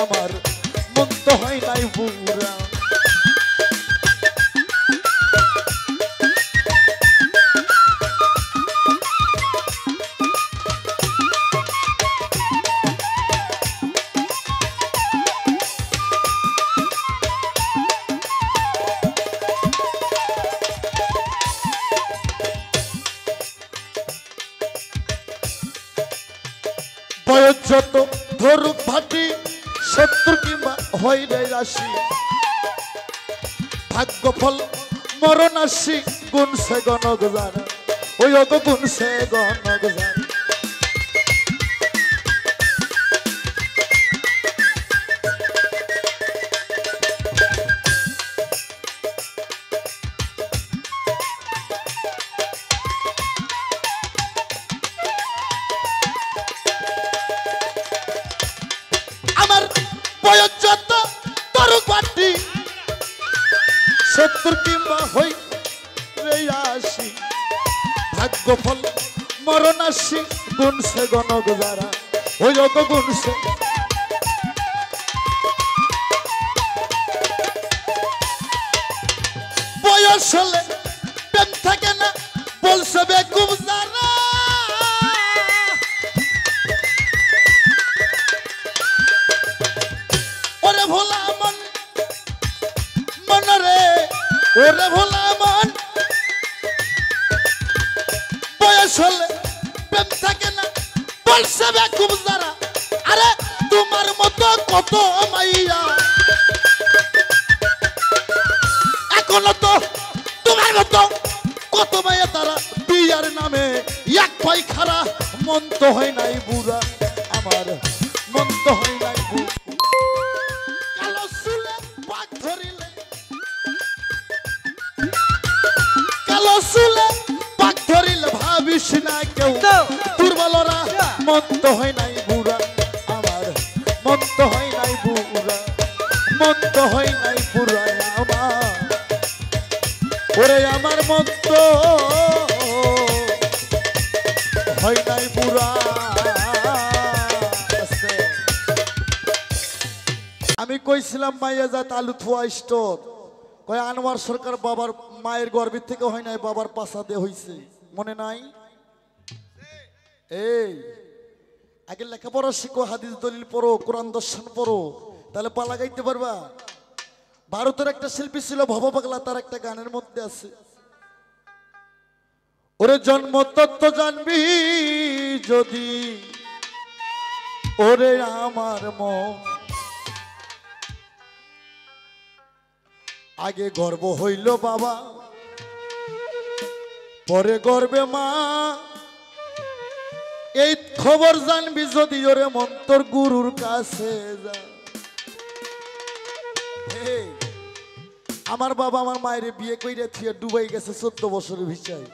আমার মন তো হয় নাই বুড়া বয়স যত ধরুক ভাটি 70 কিংবা হয় রে রাশি ভাগ্য ফল মরণ আসি গুণ সে গণক জানে ওই অত গুণ সে গণক জানে আমার বয়স যত তরুক বাটি 70 কিংবা হই রে আসি ভাগ্য ফল মরণ আসি গুণ সে গণক যারা ওই অত গুণ সে বয়স হলে প্রেম থাকে না বলছে বেকুব যারা ওরে ভোলা মন মন রে ওরে ভোলা মন বয়স হলে প্রেম থাকে না বলছে বেকুব যারা আরে তোমার মতো কত মাইয়া এখনো তো তোমার মতো কত মাইয়া তারা বিয়ার নামে এক ভাই খারা মন তো হয় নাই বুড়া আমার মন তো হয় নাই বুড়া কালো চুলে পাক ধরিলে কালো চুলে পাক ধরিলে ভাবিস না কেউ দুর্বলরা মন তো হয় নাই বুড়া আমার মন তো হয় নাই বুড়া মন তো হয় নাই বুড়া আমার ওরে আমার মন তো হয় নাই বুড়া আমি কইছিলাম মাইয়া জাত আলু থুয়া স্টোর কয় আনোয়ার সরকার বাবার মায়ের গর্ভের থেকে হয় নাই বাবার পাশা দিয়ে হইছে মনে নাই এই আগে লেখাপড়া শিখো হাদিস দলিল পড়ো কোরআন দর্শন পড়ো তাহলে পালা গাইতে পারবা ভারতের একটা শিল্পী ছিল ভব পাগলা তার একটা গানের মধ্যে আছে ওরে জন্ম তত্ত্ব জানবি যদি ওরে আমার মন আগে গর্ব হইল বাবা পরে গর্বে মা এই খবর জানবি যদি ওরে মন্তর গুরুর কাছে যা আমার বাবা আমার মায়ের বিয়ে কইরা থিয়া ডুবাই গেছে 14 বছরের ভিসায়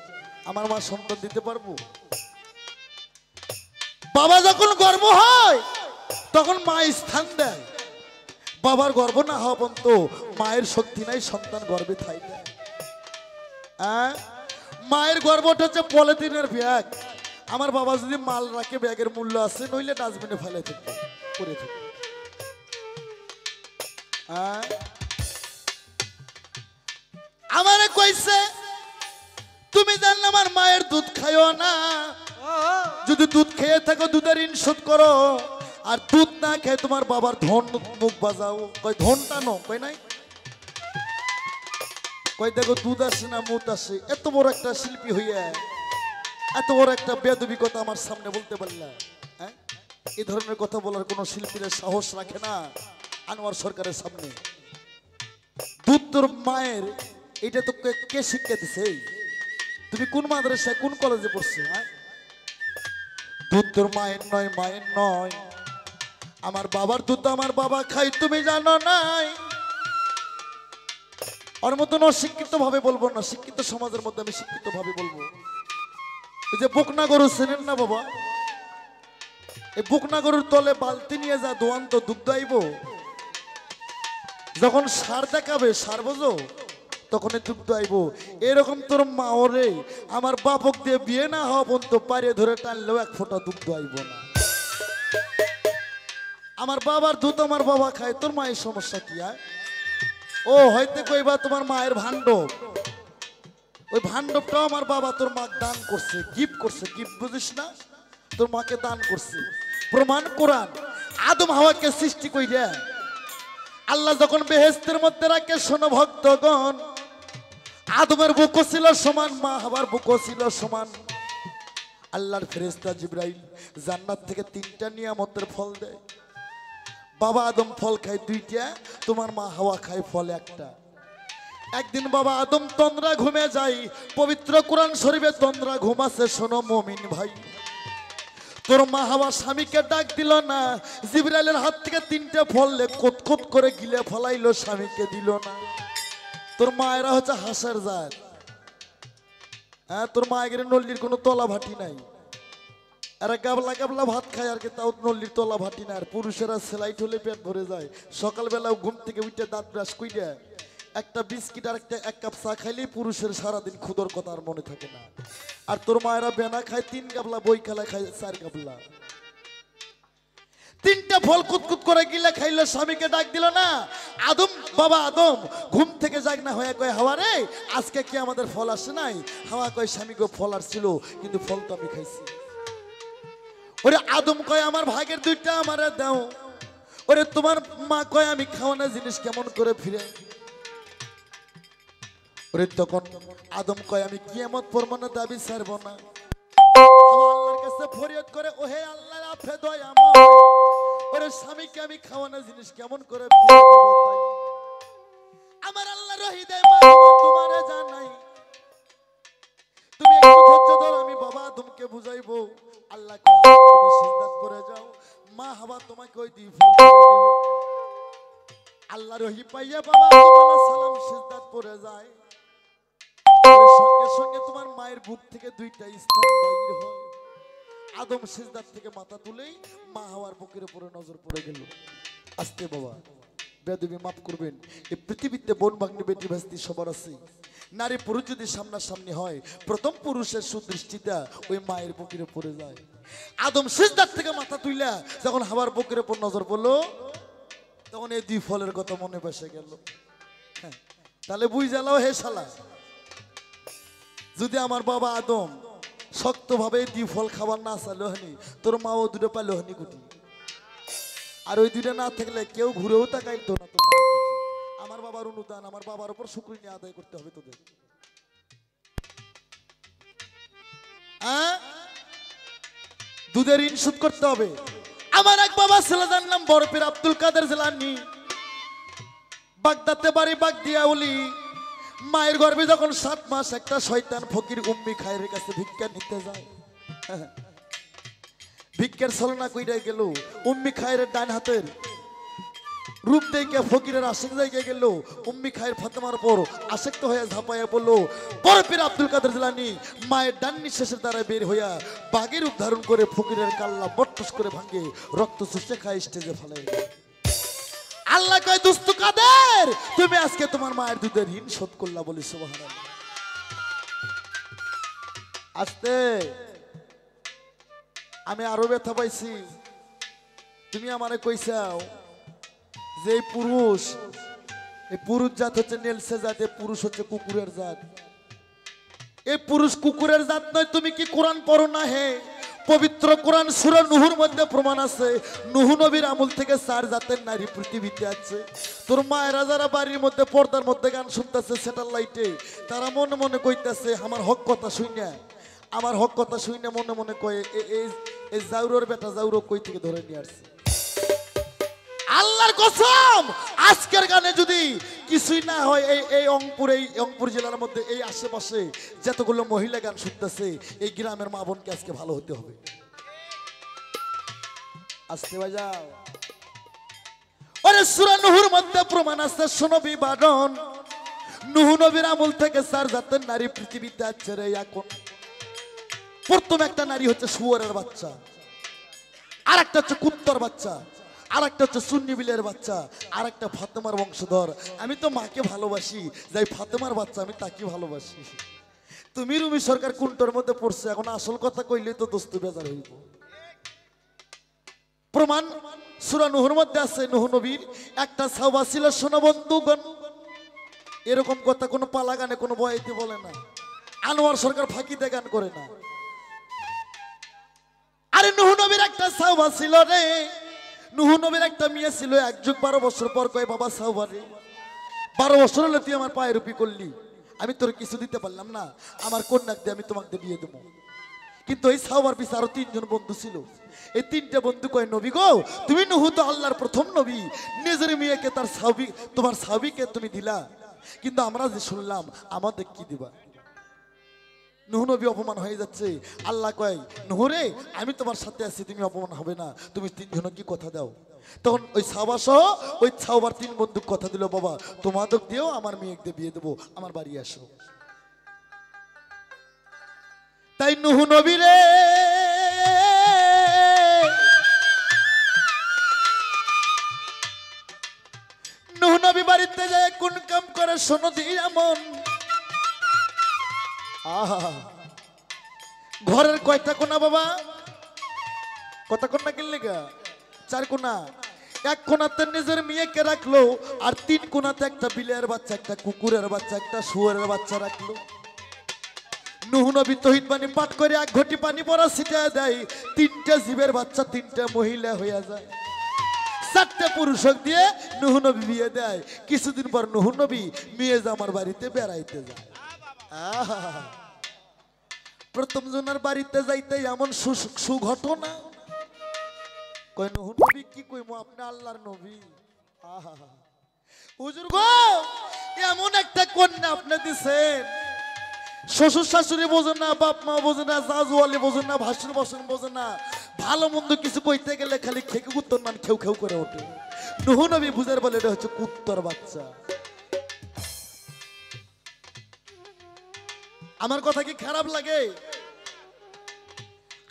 আমার মা সন্তান দিতে পারবো বাবা যখন গর্ব হয় তখন মা স্থান দেয় বাবার গর্ব না হওয়া পর্যন্ত মায়ের শক্তি নাই সন্তান গর্বে থাকে মায়ের গর্বটা হচ্ছে পলিথিনের ব্যাগ আমার বাবা যদি মাল রাখে ব্যাগের মূল্য আছে নইলে ডাস্টবিনে ফেলে থাকবে করে থাকবে আমারে কইছে তুমি জানলে আমার মায়ের দুধ খাইও না যদি দুধ খেয়ে থাকো দুধের ঋণ শোধ করো আর দুধ না খেয়ে তোমার বাবার ধন মুখ বাজাও কই ধন টানো কই নাই কই দেখো দুধ আসে না মুখ আসে এত বড় একটা শিল্পী হইয়া এত বড় একটা বেদবি কথা আমার সামনে বলতে পারলা হ্যাঁ এই ধরনের কথা বলার কোনো শিল্পীর সাহস রাখে না আনোয়ার সরকারের সামনে দুধ তোর মায়ের এটা তো কে শিক্ষা দিছে তুমি কোন মাদ্রাসায় কোন কলেজে পড়ছো হ্যাঁ দুধ তোর মায়ের নয়, মায়ের নয়, আমার বাবার দুধ আমার বাবা খাই, তুমি জানো নাই। ওর মতন অশিক্ষিত ভাবে বলবো না, শিক্ষিত সমাজের মধ্যে আমি শিক্ষিত ভাবে বলবো। এই যে বকনা গরু চেনেন না বাবা, এই বকনা গরুর তলে বালতি নিয়ে যা দোয়ান্ত দুধ আইব, যখন সার দেখাবে, সার বোঝো, তখন দুধ আইব। এরকম তোর মা ওরে আমার বাপক দিয়ে বিয়ে না হওয়া পর্যন্ত পারে ধরে টানলেও এক ফোঁটা দুধ আইব না। আমার বাবার দুধ আমার বাবা খায়, তোর মায়ের সমস্যা কি? ও হয়তো কইবা তোমার মায়ের ভাণ্ডব, ওই ভাণ্ডবটাও আমার বাবা তোর মা দান করছে, গিফট করছে, গিফট বুঝিস না, তোর মাকে দান করছে। প্রমাণ কোরআন। আদম হাওয়াকে সৃষ্টি কইরা আল্লাহ যখন বেহেশতের মধ্যে রাখে, শোনো ভক্তগণ, আদমের বুকও ছিল সমান, মা হাওয়ার বুকও ছিল সমান। আল্লাহর ফেরেশতা জিবরাইল জান্নাত থেকে 3টা নিয়ামতের ফল দেয়। বাবা আদম ফল খায় 2টা, তোমার মা হাওয়া খায় ফল 1টা। একদিন বাবা আদম তন্দ্রা ঘুমে যায়, পবিত্র কোরআন শরীফে তন্দ্রা ঘুমাছে। শোনো মুমিন ভাই, তোর মা হাওয়া স্বামীকে ডাক দিল না, জিবরাইলের হাত থেকে 3টা ফল কোতকোত করে গিলে ফলাইলো, স্বামীকে দিল না। তোর মায়েরা হচ্ছে হাসার জাত। হ্যাঁ, তোর মায়ের নল্লির কোনো তলা ভাটি নাই, এরা গাবলা গাবলা ভাত খায় আর কি, তাও নল্লির তলা ভাটি না। আর পুরুষেরা সেলাইট হলে পেট ভরে যায়, সকালবেলা ঘুম থেকে উঠে দাঁত ব্রাশ কইরা একটা বিস্কিট আর এক কাপ চা খাইলেই পুরুষের সারাদিন ক্ষুদর কথা আর মনে থাকে না। আর তোর মায়েরা বেনা খায় 3 গাবলা, বই খেলা খায় 4 গাবলা। 3টা ফল কুতকুত করে গিলে খাইলো, স্বামীকে ডাক দিল না। আদম, বাবা আদম ঘুম থেকে জাগ না হয়ে কয়, হাওয়া রে আজকে কি আমাদের ফল আসে নাই? হাওয়া কয়, স্বামী গো ফল আসছিল, কিন্তু ফল তো আমি খাইছি। ওরে আদম কয়, আমার ভাগের 2টা আমারে দাও। ওরে তোমার মা কয়, আমি খাওয়ানো জিনিস কেমন করে ফিরে? ওরে তখন আদম কয়, আমি কিয়ামত পরমানে দাবি ছাড়ব না। আল্লাহর কাছে ফরিয়াদ করে, ওহে আল্লাহ আপনি দয়াময়, ওরে স্বামীকে আমি খাওয়ানো জিনিস কেমন করে ফিরে দেব? তাই আমার আল্লাহ রহি দেয়, মা তোমারে জানাই, তুমি একটু ধৈর্য ধরো, আমি বাবা আদমকে বুঝাইবো। আল্লাহ কয়, তুমি সিজদাত করে যাও, মা হাওয়া তোমাকে ওই দুই ফল দিয়ে দিবে। আল্লাহ রহি পাইয়া বাবা আদম আলাইহিস সালাম সিজদাত করে যায়। সঙ্গে সঙ্গে তোমার মায়ের বুক থেকে 2টা স্তন বাইর হয়। আদম সিজদাত থেকে মাথা তুলেই মা হাওয়ার বুকের উপরে নজর পড়ে গেল। আস্তে বাবা, বেদবি মাফ করবেন, এই পৃথিবীতে বোন ভাগ্নি বেটি ভাস্তি সবার আছে। নারী পুরুষ যদি সামনাসামনি হয়, প্রথম পুরুষের সুদৃষ্টিটা ওই মায়ের বুকের উপরে যায়। আদম সিজদাত থেকে মাথা তুইলা যখন হাওয়ার বুকের উপর নজর পড়লো, তখন এই 2 ফলের কথা মনে বসে গেল। হ্যাঁ, তাহলে বুঝ জ্বালাও হে শালা, যদি আমার বাবা আদম শক্তভাবে 2 ফল খাবার না চাইলো হনি, তোর মাও 2টা পাইলো হনি গুটি। আর ওই 2টা না থাকলে কেউ ঘুরেও তাকাইতো না তোর মায়ের দিকে। আমার বাবার অনুদান, আমার বাবার উপর শুকরিয়া আদায় করতে হবে তোদের। দুধের ঋণ শোধ করতে হবে। আমার এক বাবা ছিল, যার নাম বরফির আব্দুল কাদের জিলানী, বাগদাতে বাড়ি, বাগদিয়া উলি। মায়ের গর্ভে যখন 7 মাস একটা শয়তান ফকির উম্মি খায়ের কাছে ভিক্ষা নিতে যায়। ভিক্ষার ছলনা কইরা গেল, উম্মি খায়ের ডান হাতের রূপ দেখে ফকিরের আশেক জায়গায় গেল। উম্মি খায়ের ফাতেমার পর আশেক্ত হয়ে ঝাঁপাইয়া পড়লো। বরফির আব্দুল কাদের জিলানী মায়ের ডান নিঃশ্বাসের দ্বারা বের হইয়া বাঘের রূপ ধারণ করে ফকিরের কাল্লা বট্টস করে ভাঙে, রক্ত চুষে খায়, স্টেজে ফেলে। আল্লাহ কয়, দুস্থ কাদের, তুমি আজকে তোমার মায়ের দুধের ঋণ শোধ করলা, বলি সুবহানাল্লাহ। আস্তে, আমি আরো ব্যথা পাইছি। তুমি আমারে কইছাও যে পুরুষ, এই পুরুষ জাত হচ্ছে নেলসে জাত, এই পুরুষ হচ্ছে কুকুরের জাত। এই পুরুষ কুকুরের জাত নয়। তুমি কি কোরআন পড়ো না? হে, পবিত্র কোরআন সূরা নূহর মধ্যে প্রমাণ আছে, নূহ নবীর আমল থেকে 4 জাতের নারী পৃথিবীতে আছে। তোর মায়েরা যারা বাড়ির মধ্যে পর্দার মধ্যে গান শুনতেছে স্যাটেলাইটে, তারা মনে মনে কইতাছে আমার হক কথা শুইনা, আমার হক কথা শুইনা মনে মনে কয় এই জাউরোর বেটা জাউরো কই থেকে ধরে নিয়ে আসছে। আল্লাহর কসম, আজকের গানে যদি কিছুই না হয়, এই রংপুর জেলার মধ্যে এই আশেপাশে যতগুলো মহিলা গান শুনতেছে, এই গ্রামের মা বোনকে আজকে ভালো হতে হবে। আসতে বাজাও। ওরে সূরা নূহর মধ্যে প্রমাণ আছে, শোনো বিবরণ। নূহ নবীর আমল থেকে 4 জাতের নারী পৃথিবীতে আছে রে এখন। প্রথম একটা নারী হচ্ছে শুয়োরের বাচ্চা, আর একটা হচ্ছে কুত্তার বাচ্চা, আর একটা হচ্ছে সুন্নি বিলের বাচ্চা, আর একটা ফাতেমার বংশধর। আমি তো মাকে ভালোবাসি, যাই ফাতেমার বাচ্চা আমি তাকে ভালোবাসি। তুমি রুমি সরকার কোনটার মধ্যে পড়ছে? এখন আসল কথা কইলে তো দোস্ত বেজার হইব। প্রমাণ সূরা নূহের মধ্যে আছে, নূহ নবীর একটা সাওবা ছিল। শোনো বন্ধুগণ, এরকম কথা কোনো পালা গানে কোনো বয়াইতে বলে না, আনোয়ার সরকার ফাঁকিতে গান করে না। আরে নূহ নবীর একটা সাওবা ছিল রে। নূহ নবীর একটা মেয়ে ছিল। 1 যুগ 12 বছর পর কয়, বাবা সাওবা রে, 12 বছর হলে তুই আমার পায়ে রুপি করলি, আমি তোর কিছু দিতে পারলাম না, আমার কন্যাক দিয়ে আমি তোমাকে বিয়ে দেবো। কিন্তু এই সাওবার পিছে আরো 3 জন বন্ধু ছিল। এই 3টে বন্ধু কয়, নবী গো, তুমি নূহ তো আল্লাহর প্রথম নবী, নিজের মেয়েকে তার সাওবি, তোমার সাওবিকে তুমি দিলা, কিন্তু আমরা যে শুনলাম আমাদের কি দিবা? নূহ নবী অপমান হয়ে যাচ্ছে। আল্লাহ কয়, নূহ রে, আমি তোমার সাথে আছি, তুমি অপমান হবে না, তুমি 3 জন কি কথা দাও। তখন ওই সাওবা সহ ওই সাওবার 3 বন্ধু কথা দিল, বাবা তোমাদের দিয়েও আমার মেয়েকে বিয়ে দেবো, আমার বাড়ি আসো। তাই নূহ নবী রে, নূহ নবী বাড়িতে যায় কোন কাম করে, শোনো ধীরা মন। আহা, ঘরের কয়টা কোনা বাবা? কত কোনা কিনলে গা? 4 কোনা। 1 কোনাতে নিজের মেয়েকে রাখলো, আর 3 কোনাতে একটা বিলের বাচ্চা, একটা কুকুরের বাচ্চা, একটা শুয়োরের বাচ্চা রাখলো। নূহ নবী তৌহিদ বাণী পাঠ করে 1 ঘটি পানি পড়া ছিটিয়ে দেয়, 3টে জীবের বাচ্চা 3টে মহিলা হয়ে যায়। 4টে পুরুষক দিয়ে নূহ নবী বিয়ে দেয়। কিছুদিন পর নূহ নবী মেয়ে জামার বাড়িতে বেড়াইতে যায়। আহা, প্রথম জনের বাড়িতে যাইতে এমন সুঘটনা। কই নূহ নবী কি কইমু, আপনি আল্লাহর নবী। আহা, হুজুর গো, এমন একটা কন্যা আপনি দিছেন, শ্বশুর শাশুড়ি বোঝে না, বাপ মা বোঝে না, জাজওয়ালি বোঝে না, ভাসুর বসন বোঝে না, ভালো মন্দ কিছু কইতে গেলে খালি খেকে কুত্তর নাম খেউ খেউ করে ওঠে। নূহ নবী বুঝার বলে এটা হচ্ছে কুত্তর বাচ্চা। আমার কথা কি খারাপ লাগে?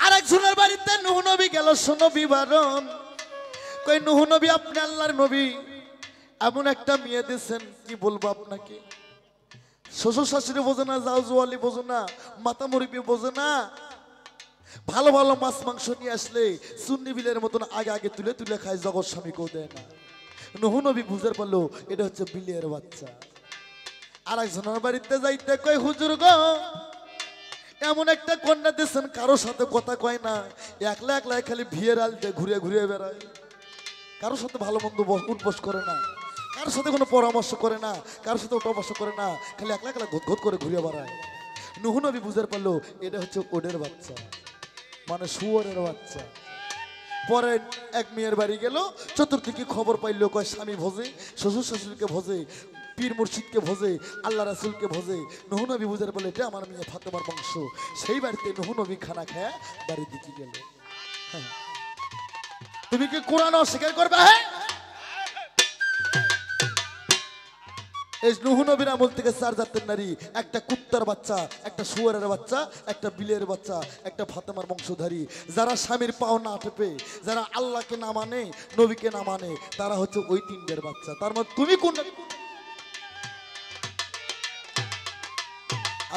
আর একজনের বাড়িতে নূহ নবী গেল, শোনো বিবরণ। কই নূহ নবী, আপনি আল্লাহর নবী, এমন একটা মেয়ে দিয়েছেন, কি বলবো আপনাকে। শ্বশুর শাশুড়ি বোঝে না, জাউজওয়ালি বোঝে না, মাতা মুরব্বি বোঝে না, ভালো ভালো মাছ মাংস নিয়ে আসলে সুন্নি বিলের মতন আগে আগে তুলে তুলে খায়, জগৎ স্বামীকেও দেয় না। নূহ নবী বুঝার পারলো এটা হচ্ছে বিলের বাচ্চা। আর একজনের বাড়িতে যাইতে কয়, হুজুর গো, এমন একটা কন্যা দিয়েছেন, কারোর সাথে কথা কয় না, একলা একলা খালি ভিড়ের আলতে ঘুরে ঘুরে বেড়ায়, কারোর সাথে ভালো মন্দ উঠবস করে না, কারোর সাথে কোনো পরামর্শ করে না, কারোর সাথে পরামর্শ করে না, খালি একলা একলা ঘট ঘট করে ঘুরে বেড়ায়। নূহ নবী বুঝার পারলো এটা হচ্ছে ওদের বাচ্চা, মানে শুয়োরের বাচ্চা। পরে এক মেয়ের বাড়ি গেল, চতুর্দিকে খবর পাইলো, কয় স্বামী ভোজে, শ্বশুর শাশুড়িকে ভোজে, পীর মুর্শিদকে ভোজে, আল্লাহ রাসূলকে ভোজে। নূহ নবী বুঝার বলে এটা আমার মেয়ে ফাতেমার বংশ। সেই বাড়িতে নূহ নবী খানা খায়া বাড়ির দিকে গেল। হ্যাঁ, তুমি কি কোরআন অস্বীকার করবে? হ্যাঁ, এই নূহ নবীর আমল থেকে 4 জাতের নারী, একটা কুত্তার বাচ্চা, একটা শুয়োরের বাচ্চা, একটা বিলের বাচ্চা, একটা ফাতেমার বংশধারী। যারা স্বামীর পাও না টেপে, যারা আল্লাহকে না মানে, নবীকে না মানে, তারা হচ্ছে ওই 3টের বাচ্চা। তার মধ্যে তুমি কোন?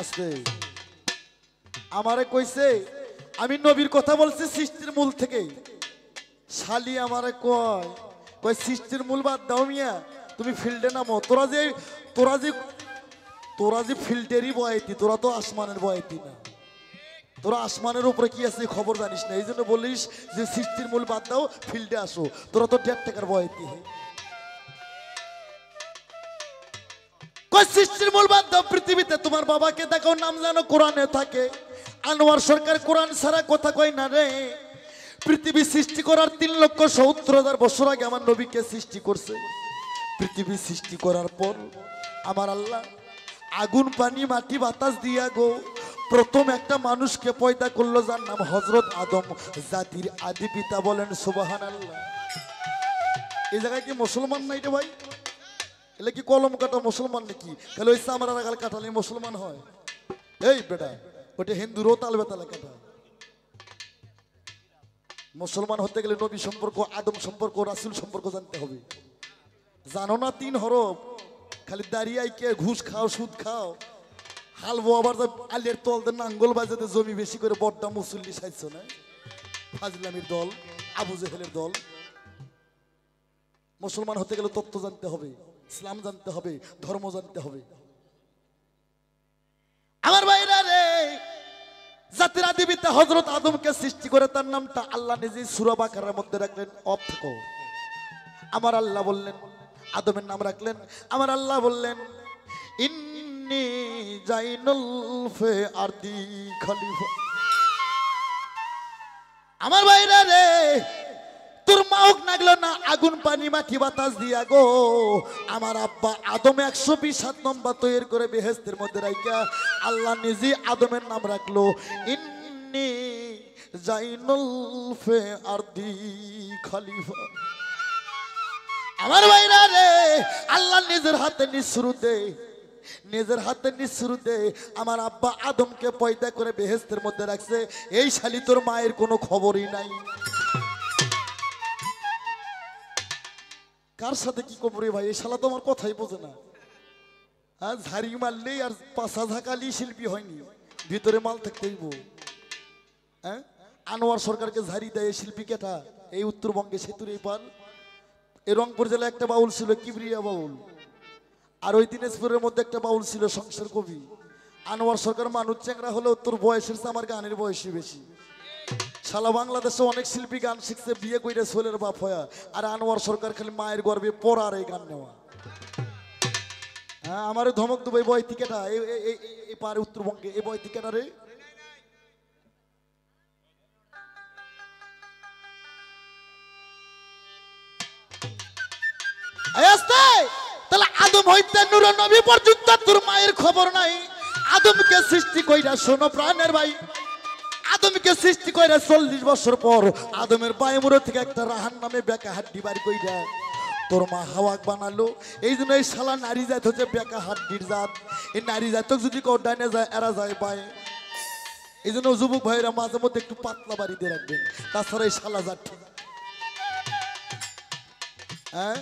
আসতে আমারে কইছে আমি নবীর কথা বলছি সৃষ্টির মূল থেকে। শালি আমারে কয়, কয় সৃষ্টির মূল বাদ দাও মিয়া, তুমি ফিল্ডে নামো। তোরা যে ফিল্ডেরই বয়াতি, তোরা তো আসমানের বয়াতি না। তোরা আসমানের উপরে কি আছে খবর জানিস না, এই জন্য বলিস যে সৃষ্টির মূল বাদ দাও, ফিল্ডে আসো। তোরা তো 1.5 টাকার বয়াতি। সৃষ্টির মূল বাদ দাও, পৃথিবীতে তোমার বাবাকে দেখো, নাম জানো কোরআনে থাকে। আনোয়ার সরকার কোরআন ছাড়া কথা কয় না রে। পৃথিবী সৃষ্টি করার 3,70,000 বছর আগে আমার নবীকে সৃষ্টি করছে। পৃথিবী সৃষ্টি করার পর আমার আল্লাহ আগুন পানি মাটি বাতাস দিয়া গো প্রথম একটা মানুষকে পয়দা করলো যার নাম হযরত আদম, জাতির আদি পিতা। বলেন সুবহানাল্লাহ। এই জায়গায় কি মুসলমান নাই রে ভাই? এলে কি কলম কাটা মুসলমান নাকি? তাহলে ওই চামড়ার আগাল কাটালে মুসলমান হয়? এই বেটা, ওটা হিন্দুরও তাল বেতালে কাটা। মুসলমান হতে গেলে নবী সম্পর্ক, আদম সম্পর্ক, রাসূল সম্পর্ক জানতে হবে। জানো না 3 হরফ? খালি দাঁড়িয়ে কে ঘুষ খাও, সুদ খাও, হালবো আবার আলের তল দিয়ে নাঙ্গল বাজাতে জমি বেশি করে বড্ডা মুসল্লি সাইছো না? ফাজলামির দল, আবু জেহেলের দল। মুসলমান হতে গেলে তত্ত্ব জানতে হবে, ইসলাম জানতে হবে, ধর্ম জানতে হবে। আমার ভাইরা রে, জাতির আদি পিতা হযরত আদমকে সৃষ্টি করে তার নামটা আল্লাহ নিজেই সূরা বাকারার মধ্যে রাখলেন অর্থ। আমার আল্লাহ বললেন, আদমের নাম রাখলেন, আমার আল্লাহ বললেন ইন্নী জাইনুল ফি আরদি খলিফা। আমার ভাইরা রে, তোর মা হোক নাগলো না আগুন পানি মাটি বাতাস দিয়া গো, আমার আব্বা আদম 120 নম্বর তৈরি করে বেহেশতের মধ্যে রাইখা আল্লাহ নিজে আদমের নাম রাখলো ইন্নী জাইনুল ফি আরদি খলিফা। আমার ভাইরা রে, আল্লাহ নিজের হাতে নিঃশুরুতে, নিজের হাতে নিঃশুরুতে আমার আব্বা আদমকে পয়দা করে বেহেশতের মধ্যে রাখছে। এই শালি তোর মায়ের কোনো খবরই নাই। কার সাথে কি কবরে ভাই? এই শালা তো আমার কথাই বোঝে না। হ্যাঁ, ঝাড়ি মারলেই আর পাশা ঝাঁকালি শিল্পী হয়নি, ভিতরে মাল থাকতেই বউ। হ্যাঁ, আনোয়ার সরকারকে ঝাড়ি দেয় শিল্পী কেটা? এই উত্তরবঙ্গে সেতুর এই পার। এই রংপুর জেলায় একটা বাউল ছিল কিবরিয়া বাউল, আর ওই দিনাজপুরের মধ্যে একটা বাউল ছিল সংসার কবি। আনোয়ার সরকার মানুষ চ্যাংরা হলেও তোর বয়সের চেয়ে আমার গানের বয়সই বেশি। সারা বাংলাদেশে অনেক শিল্পী গান শিখছে বিয়ে কইরা ছোলের বাপ হয়া, আর আনোয়ার সরকার খালি মায়ের গর্বে পড়ার এই গান নেওয়া। হ্যাঁ, আমার ধমক দেবো এই বয় টিকেটা এই পারে উত্তরবঙ্গে এই বয় টিকেটা রে। তাহলে আদম হইতে নূর নবী পর্যন্ত তোর মায়ের খবর নাই। আদমকে সৃষ্টি কইরা, শোনো প্রাণের ভাই, আদমকে সৃষ্টি কইরা 40 বছর পর আদমের বায়ুমুর থেকে একটা রাহান নামে বেকা হাড্ডি বাড়ি কইরা তোর মা হাওয়াক বানালো। এই জন্য এই শালা নারী জাত হচ্ছে বেকা হাড্ডির জাত। এই নারী জাতক যদি কেউ ডাইনে যায় এরা যায় বায়ে। এই জন্য যুবক ভাইরা মাঝে মধ্যে একটু পাতলা বাড়ি দিয়ে রাখবেন, তাছাড়া এই শালা জাত ঠিক। হ্যাঁ,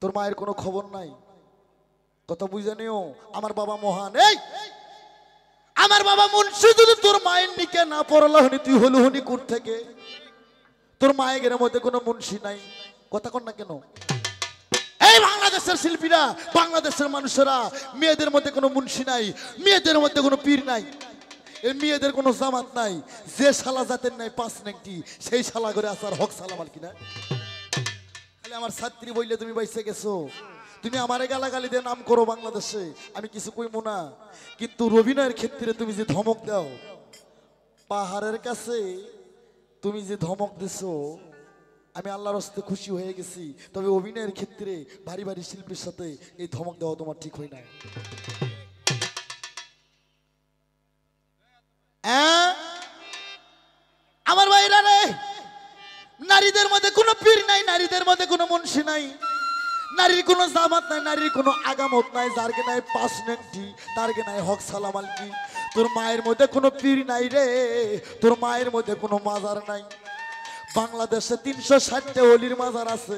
তোর মায়ের কোনো খবর নাই, কথা বুঝে নিও। আমার বাবা মহান, এই আমার বাবা মুন্সি, যদি তোর মায়ের নিকে না পড়লা হনি তুই হলু হনি কোর থেকে? তোর মায়ের মধ্যে কোনো মুন্সি নাই, কথা কর না কেন? এই বাংলাদেশের শিল্পীরা, বাংলাদেশের মানুষেরা, মেয়েদের মধ্যে কোনো মুন্সি নাই, মেয়েদের মধ্যে কোনো পীর নাই, এই মেয়েদের কোনো জামাত নাই। যে শালা জাতের নাই 5 নেংটি, সেই শালা করে আসার হক সালাম আর কিনা। খালি আমার ছাত্রী বললে তুমি বাইসে গেছো, তুমি আমারে গালাগালি দিয়ে নাম করো বাংলাদেশে, আমি কিছু কইমু না। কিন্তু অভিনয়ের ক্ষেত্রে তুমি যে ধমক দাও, পাহাড়ের কাছে তুমি যে ধমক দিছো, আমি আল্লাহর হস্তে খুশি হয়ে গেছি। তবে অভিনয়ের ক্ষেত্রে ভারী ভারী শিল্পীর সাথে এই ধমক দেওয়া তোমার ঠিক হয় না। আমার ভাইরা রে, নারীদের মধ্যে কোনো পীর নাই, নারীদের মধ্যে কোনো মুন্সি নাই, নারীর কোনো জামাত নাই, নারীর কোনো আগামত নাই। যার কে নাই 5 নেংটি, তার কে নাই হক সালাম আলকি। তোর মায়ের মধ্যে কোনো পীর নাই রে, তোর মায়ের মধ্যে কোনো মাজার নাই। বাংলাদেশে 360টা ওলির মাজার আছে,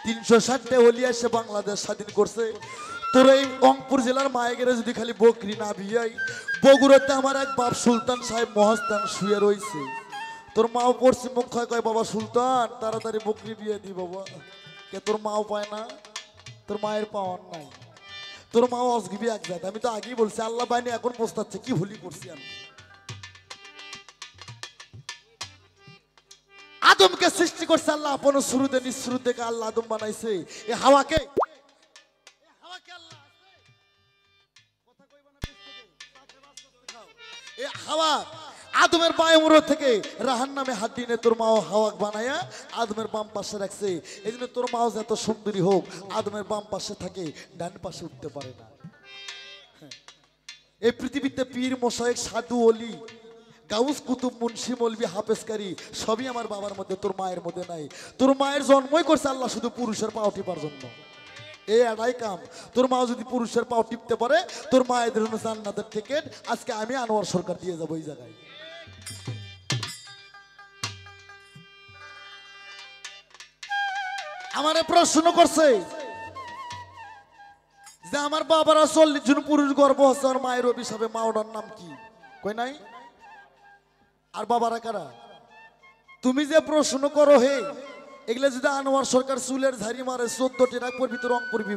360টা ওলি এসে বাংলাদেশ স্বাধীন করছে। তোর এই রংপুর জেলার মায়ের যদি খালি বকরি না বিয়াই, বগুড়াতে আমার এক বাপ সুলতান সাহেব মহাস্তান শুয়ে রয়েছে। তোর মাও পড়ছে মুখ কয় বাবা সুলতান তাড়াতাড়ি বকরি বিয়ে দি বাবা। কে তোর মাও পায় না? তোর মায়ের পাওয়ার নাই, তোর মাও অসগিবি এক জাত। আমি তো আগেই বলছি আল্লাহ পায়নি, এখন পোস্তাচ্ছে, কি ভুলি করছি আমি। আদমকে সৃষ্টি করছে আল্লাহ আপন শুরুতে, নিঃশুরু থেকে আল্লাহ আদম বানাইছে। এই হাওয়াকে হাওয়া আদমের বায়ুমুর থেকে রাহান নামে হাত দিয়ে তোর মাও হাওয়াক বানায়া আদমের বাম পাশে রাখছে। এই জন্য তোর মাও যত সুন্দরী হোক, আদমের বাম পাশে থাকে, ডান পাশে উঠতে পারে না। এই পৃথিবীতে পীর মোশায়েক সাধু অলি গাউস কুতুব মুন্সি মৌলবি হাফেজকারী সবই আমার বাবার মধ্যে, তোর মায়ের মধ্যে নাই। তোর মায়ের জন্মই করছে আল্লাহ শুধু পুরুষের পাও টিপার জন্য। এই এটাই কাম। তোর মা যদি পুরুষের পাও টিপতে পারে, তোর মায়ের জন্য জান্নাতের টিকেট আজকে আমি আনোয়ার সরকার দিয়ে যাবো এই জায়গায়। আমারে প্রশ্ন করছে যে আমার বাবারা 40 জন পুরুষ গর্ভ হচ্ছে, আর মায়ের অভিশাপে মা ওটার নাম কি কই নাই? আর বাবারা কারা? তুমি যে প্রশ্ন করো হে, এগুলা যদি আনোয়ার সরকার চুলের ঝাড়ি মারে 14টি রাখবো ভিতরে রং পড়বি।